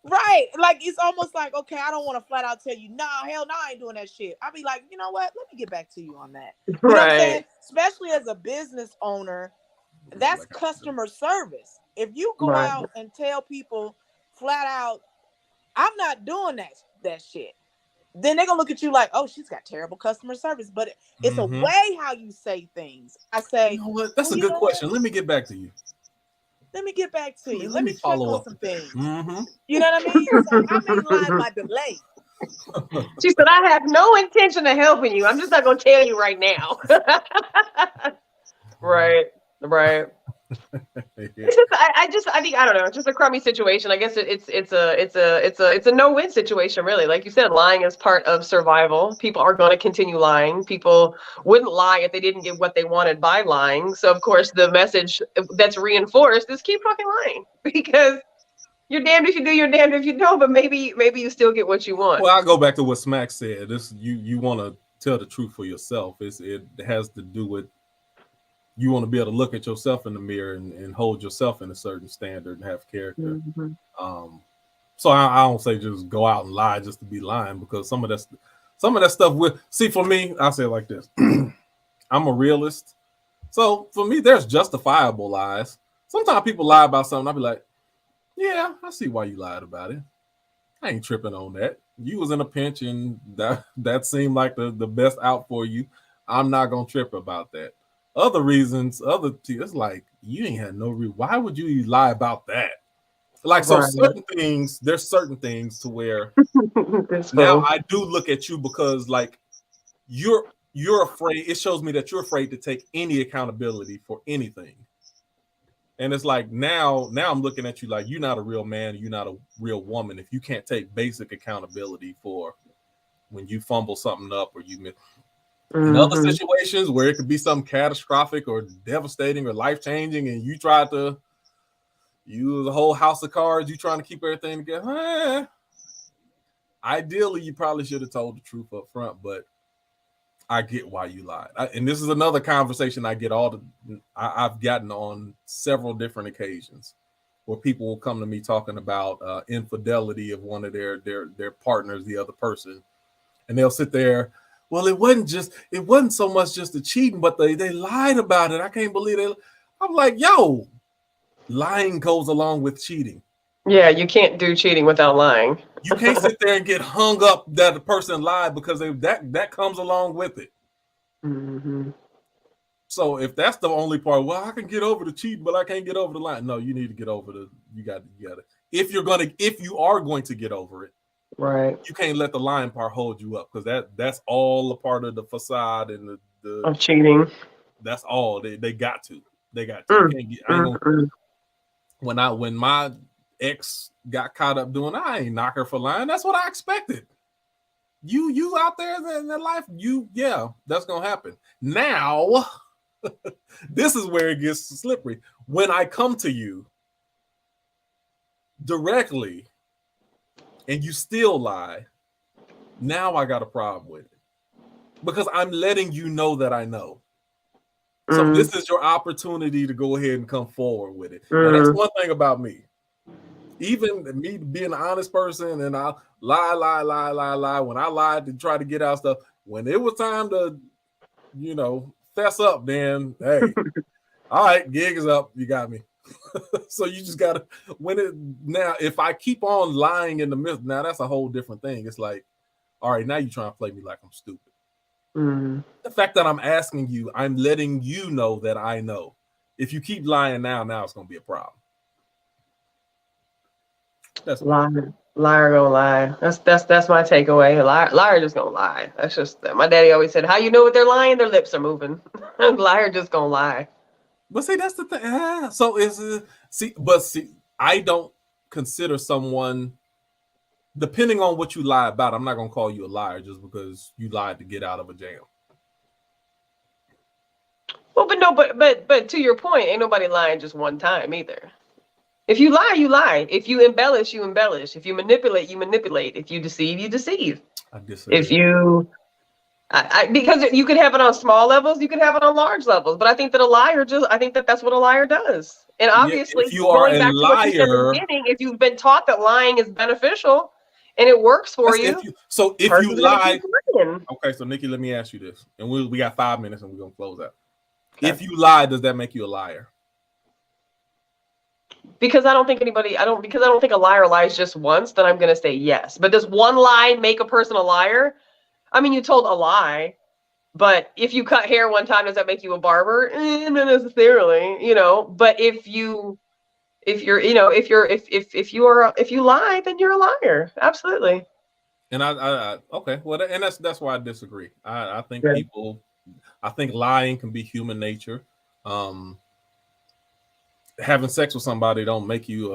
Speaker 2: right. Like it's almost like, okay, I don't want to flat out tell you, nah, hell no, I ain't doing that shit. I'll be like, you know what? Let me get back to you on that. You know what I'm saying? Especially as a business owner, that's customer service. If you go out and tell people flat out, I'm not doing that shit, then they're gonna look at you like, oh, she's got terrible customer service. But it's a way how you say things. I say,
Speaker 3: you know what? That's a good question. Let me get back to you.
Speaker 2: Let me get back to you. Let me check
Speaker 3: follow
Speaker 2: on some things.
Speaker 3: Mm-hmm.
Speaker 2: You know what I mean? So I may lie by delay.
Speaker 1: She said, I have no intention of helping you. I'm just not going to tell you right now. Right. It's just, I think, I don't know. It's just a crummy situation. I guess it's a no-win situation, really. Like you said, lying is part of survival. People are going to continue lying. People wouldn't lie if they didn't get what they wanted by lying. So of course, the message that's reinforced is keep fucking lying, because you're damned if you do, you're damned if you don't. But maybe you still get what you want.
Speaker 3: Well, I'll go back to what Smack said. This you want to tell the truth for yourself. It has to do with. You want to be able to look at yourself in the mirror and hold yourself in a certain standard and have character. Mm-hmm. So I don't say just go out and lie just to be lying, because some of that stuff will see. For me, I say it like this: I'm a realist, so for me, there's justifiable lies. Sometimes people lie about something. I'll be like, yeah, I see why you lied about it. I ain't tripping on that. You was in a pinch and that seemed like the best out for you. I'm not gonna trip about that. Other reasons, it's like you ain't had no reason. Why would you lie about that? Like, so there's certain things to where now I do look at you because like you're afraid. It shows me that you're afraid to take any accountability for anything. And it's like now I'm looking at you like you're not a real man, you're not a real woman if you can't take basic accountability for when you fumble something up or you miss. In other situations where it could be something catastrophic or devastating or life-changing, and you tried to use a whole house of cards, you trying to keep everything together. Ideally, you probably should have told the truth up front, but I get why you lied. And this is another conversation I've gotten on several different occasions where people will come to me talking about infidelity of one of their partners, the other person, and they'll sit there. Well, it wasn't so much just the cheating, but they lied about it. I can't believe it. I'm like, yo, lying goes along with cheating.
Speaker 1: Yeah, you can't do cheating without lying.
Speaker 3: You can't sit there and get hung up that the person lied, because that comes along with it. Mm-hmm. So if that's the only part, well, I can get over the cheating, but I can't get over the lying. No, you need to get over you got to. If you are going to get over it, right, you can't let the lying part hold you up, because that's all a part of the facade and the
Speaker 1: of cheating.
Speaker 3: That's all they got to. They got to. When my ex got caught up doing, I ain't knock her for lying. That's what I expected. You out there in their life, that's gonna happen. Now, this is where it gets slippery. When I come to you directly, and you still lie, now I got a problem with it because I'm letting you know that I know. So this is your opportunity to go ahead and come forward with it. Now that's one thing about me. Even me being an honest person, and I lie. When I lied to try to get out stuff, when it was time to, fess up, then hey, all right, gig is up. You got me. So you just gotta now. If I keep on lying in the midst, now that's a whole different thing. It's like, all right, now you're trying to play me like I'm stupid. The fact that I'm asking you, I'm letting you know that I know. If you keep lying now it's gonna be a problem. That's
Speaker 1: liar gonna lie. That's my takeaway. Liar just gonna lie. That's just my daddy always said. How you know what they're lying? Their lips are moving. Liar just gonna lie.
Speaker 3: But see, that's the thing. So I don't consider someone, depending on what you lie about. I'm not gonna call you a liar just because you lied to get out of a jam.
Speaker 1: Well, but to your point, ain't nobody lying just one time either. If you lie, you lie. If you embellish, you embellish. If you manipulate, you manipulate. If you deceive, you deceive.
Speaker 3: I disagree.
Speaker 1: If you, because you could have it on small levels, you could have it on large levels. But I think that I think that that's what a liar does. And obviously,
Speaker 3: if you are
Speaker 1: going back to what you said at the beginning, if you've been taught that lying is beneficial and it works for you,
Speaker 3: if you lie, okay. So Nikki, let me ask you this, and we got 5 minutes, and we're gonna close out. Okay. If you lie, does that make you a liar?
Speaker 1: Because I don't think a liar lies just once, then I'm going to say yes. But does one lie make a person a liar? I mean, you told a lie, but if you cut hair one time, does that make you a barber? Not necessarily, but if you lie, then you're a liar. Absolutely.
Speaker 3: And okay. Well, and that's why I disagree. I think I think lying can be human nature. Having sex with somebody don't make you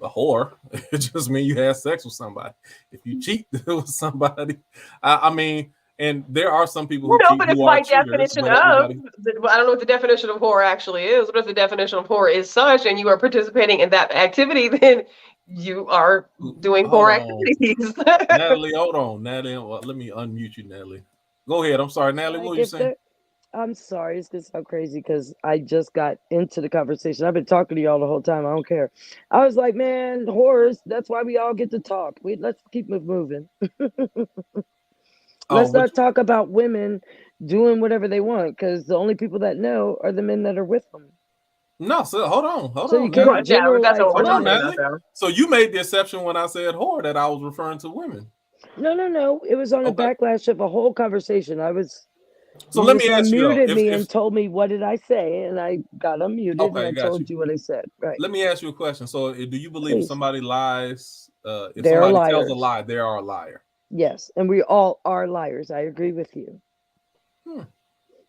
Speaker 3: a whore. It just means you had sex with somebody. If you cheat with somebody, I mean, and there are some people who cheat,
Speaker 1: but it's by definition of. I don't know what the definition of whore actually is. What if the definition of whore is such, and you are participating in that activity, then you are doing whore activities.
Speaker 3: Natalie, hold on, Natalie. Let me unmute you, Natalie. Go ahead. I'm sorry, Natalie. What were you saying?
Speaker 5: I'm sorry, it's just so crazy because I just got into the conversation. I've been talking to y'all the whole time. I don't care. I was like, man, horrors, that's why we all get to talk. Let's keep it moving. Let's not talk about women doing whatever they want, because the only people that know are the men that are with them.
Speaker 3: No, so hold on.
Speaker 5: So you can't generalize.
Speaker 3: So you made the exception when I said whore that I was referring to women.
Speaker 5: No. It was on a backlash of a whole conversation.
Speaker 3: So let me ask you,
Speaker 5: unmuted me and told me what did I say, and I got unmuted and I told you what I said. Right.
Speaker 3: Let me ask you a question. So, do you believe if somebody lies, if
Speaker 5: they're
Speaker 3: somebody tells a lie, they are a liar?
Speaker 5: Yes, and we all are liars. I agree with you.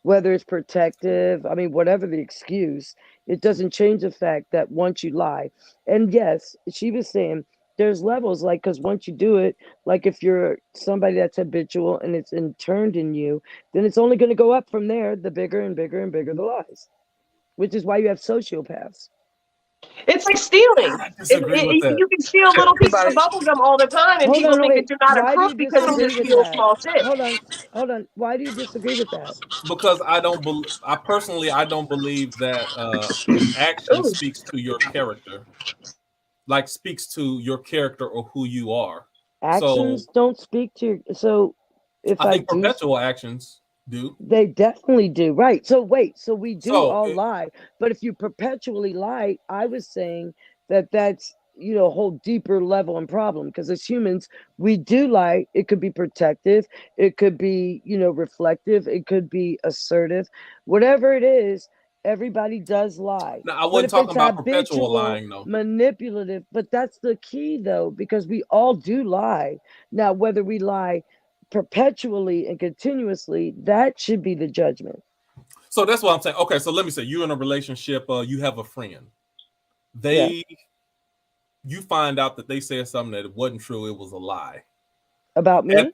Speaker 5: Whether it's protective, I mean, whatever the excuse, it doesn't change the fact that once you lie, and yes, she was saying there's levels, like, because once you do it, like if you're somebody that's habitual and it's interned in you, then it's only going to go up from there, the bigger and bigger and bigger the lies, which is why you have sociopaths.
Speaker 1: It's like stealing. You can steal little pieces of bubble gum all the time, and people think that you're not a crook because you just steal small shit.
Speaker 5: Hold on. Why do you disagree with that?
Speaker 3: Because I don't believe that an action speaks to your character. Like speaks to your character or who you are.
Speaker 5: Actions don't speak to. So if
Speaker 3: I think perpetual actions do.
Speaker 5: They definitely do. Right. So wait. So we do all lie, but if you perpetually lie, I was saying that's a whole deeper level and problem, because as humans we do lie. It could be protective. It could be reflective. It could be assertive. Whatever it is. Everybody does lie.
Speaker 3: Now, I wasn't talking about perpetual lying, though.
Speaker 5: Manipulative, but that's the key, though, because we all do lie. Now, whether we lie perpetually and continuously, that should be the judgment.
Speaker 3: So that's what I'm saying. Okay, so let me say, you're in a relationship. You have a friend. You find out that they said something that it wasn't true. It was a lie.
Speaker 5: About me?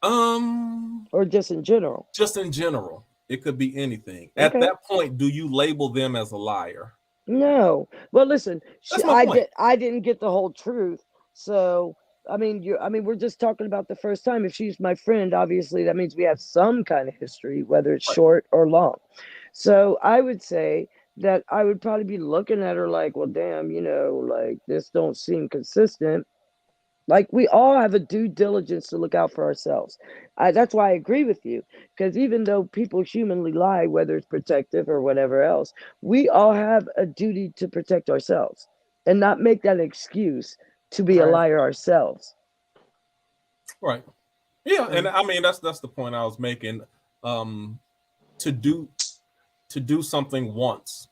Speaker 3: Or
Speaker 5: just in general?
Speaker 3: Just in general. It could be anything. Okay. At that point, do you label them as a liar?
Speaker 5: No. Well, listen, I didn't get the whole truth. So I mean, we're just talking about the first time. If she's my friend, obviously that means we have some kind of history, whether it's short or long. So I would say that I would probably be looking at her like, well, damn, like this don't seem consistent. Like we all have a due diligence to look out for ourselves. That's why I agree with you, because even though people humanly lie, whether it's protective or whatever else, we all have a duty to protect ourselves and not make that an excuse to be a liar ourselves.
Speaker 3: Right. Yeah, and I mean that's the point I was making. To do something once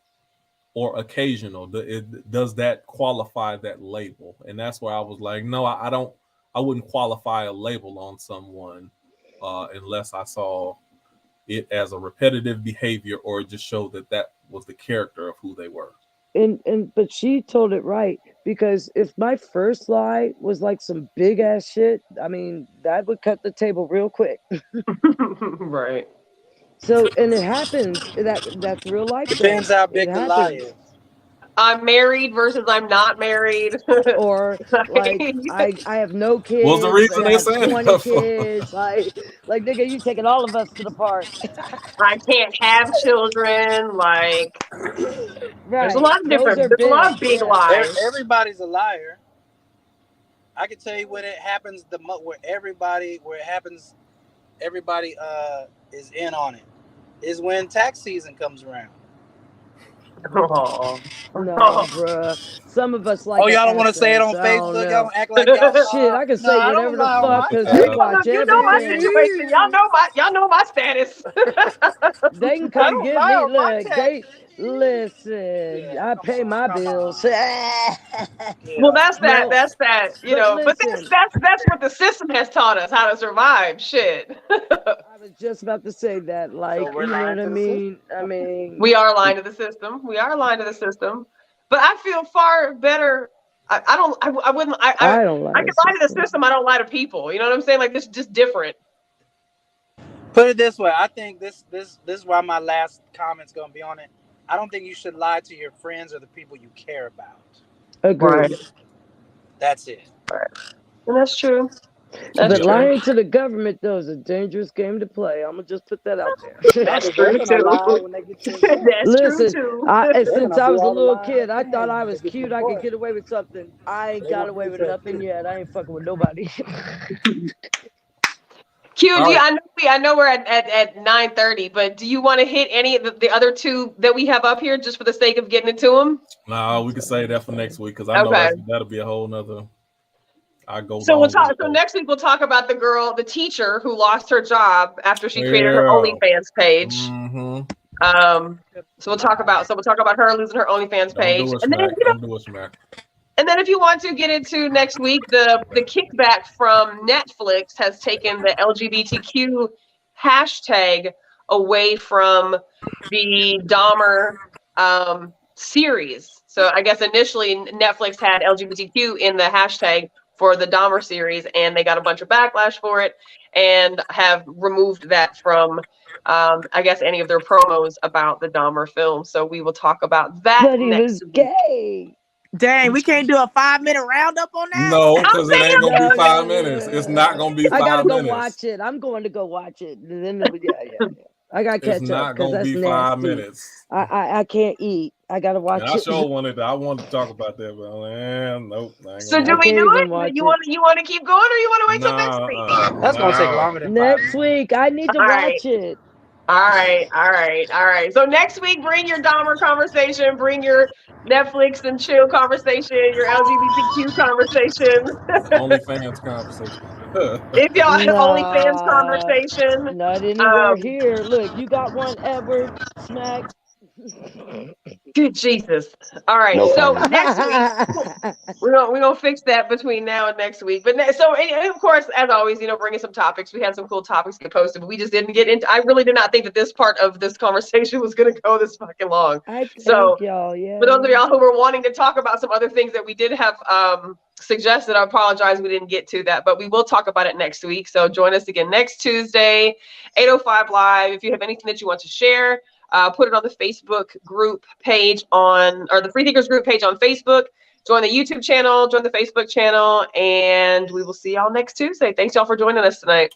Speaker 3: or occasional, does that qualify that label? And that's where I was like, no, I wouldn't qualify a label on someone unless I saw it as a repetitive behavior or just showed that was the character of who they were.
Speaker 5: But she told it right, because if my first lie was like some big ass shit, I mean, that would cut the table real quick.
Speaker 1: Right.
Speaker 5: So, and it happens. That's real life.
Speaker 4: Depends how big the lie is.
Speaker 1: I'm married versus I'm not married.
Speaker 5: Or like I have no kids.
Speaker 3: What's the reason
Speaker 5: I
Speaker 3: they
Speaker 5: have
Speaker 3: saying
Speaker 5: 20 kids. Like nigga, you taking all of us to the park.
Speaker 1: I can't have children. Like there's a lot of different. There's a lot of big lies.
Speaker 4: Everybody's a liar. I can tell you when it happens where it happens, everybody is in on it. Is when tax season comes around.
Speaker 1: Oh.
Speaker 5: No, bruh. Some of us like.
Speaker 4: Oh, y'all don't want to say it on Facebook? Y'all don't act like y'all.
Speaker 5: Shit, I can say whatever the fuck because they watch everything.
Speaker 1: You know my situation. Y'all know my status.
Speaker 5: They can come give me look. Listen. I pay my bills.
Speaker 1: Well, that's that. That's that. But that's what the system has taught us, how to survive. Shit.
Speaker 5: I was just about to say that. Like, you know what I mean?
Speaker 1: We are lying to the system. We are lying to the system. But I feel far better. I don't lie to the system. I don't lie to people. You know what I'm saying? Like, this is just different.
Speaker 4: Put it this way. I think this is why my last comment's gonna be on it. I don't think you should lie to your friends or the people you care about.
Speaker 5: Agreed.
Speaker 1: Right.
Speaker 4: That's it.
Speaker 1: Right. And that's true.
Speaker 5: But lying to the government, though, is a dangerous game to play. I'm gonna just put that out there.
Speaker 1: That's true too.
Speaker 5: Listen, since I was a little kid, I thought I was cute. I could get away with something. I ain't got away with nothing yet. I ain't fucking with nobody.
Speaker 1: Q, I know we're at 9:30, but do you want to hit any of the other two that we have up here just for the sake of getting into them?
Speaker 3: No, we can save that for next week because I know that'll be a whole nother.
Speaker 1: So next week we'll talk about the teacher who lost her job after she created her OnlyFans page.
Speaker 3: Mm-hmm.
Speaker 1: So we'll talk about her losing her OnlyFans page, and then if you want to get into next week, the kickback from Netflix has taken the LGBTQ hashtag away from the Dahmer series. So I guess initially Netflix had LGBTQ in the hashtag for the Dahmer series, and they got a bunch of backlash for it and have removed that from, I guess, any of their promos about the Dahmer film. So we will talk about that
Speaker 5: but he was gay.
Speaker 2: Dang, we can't do a 5-minute roundup on that?
Speaker 3: No, because it ain't going to be 5 minutes. It's not going to be 5 minutes.
Speaker 5: I got to go watch it. I'm going to go watch it. Yeah. I got to catch up because that's nasty. 5 minutes. I can't eat. I got to watch it.
Speaker 3: I sure wanted to talk about that, but nope.
Speaker 1: So do we do it? You want to keep going or you want to wait till next week?
Speaker 4: That's going to take longer than
Speaker 5: next week. I need to watch it.
Speaker 1: All right. So next week, bring your Dahmer conversation, bring your Netflix and chill conversation, your LGBTQ conversation.
Speaker 3: OnlyFans conversation.
Speaker 1: If y'all have OnlyFans conversation.
Speaker 5: Not anywhere here. Look, you got one, Edward. Smack.
Speaker 1: Good Jesus. All right. So next week, we're gonna fix that between now and next week. But and of course, as always, bringing some topics. We had some cool topics get posted, but we just didn't get into. I really did not think that this part of this conversation was gonna go this fucking long.
Speaker 5: So y'all, yeah.
Speaker 1: For those of y'all who were wanting to talk about some other things that we did have suggested, I apologize we didn't get to that, but we will talk about it next week. So join us again next Tuesday, 8:05 live. If you have anything that you want to share, put it on the Facebook group page or the Freethinkers group page on Facebook. Join the YouTube channel, join the Facebook channel, and we will see y'all next Tuesday. Thanks y'all for joining us tonight.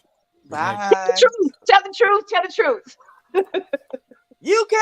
Speaker 2: Bye.
Speaker 1: Tell the truth. Tell the truth. Tell the truth.
Speaker 2: You can.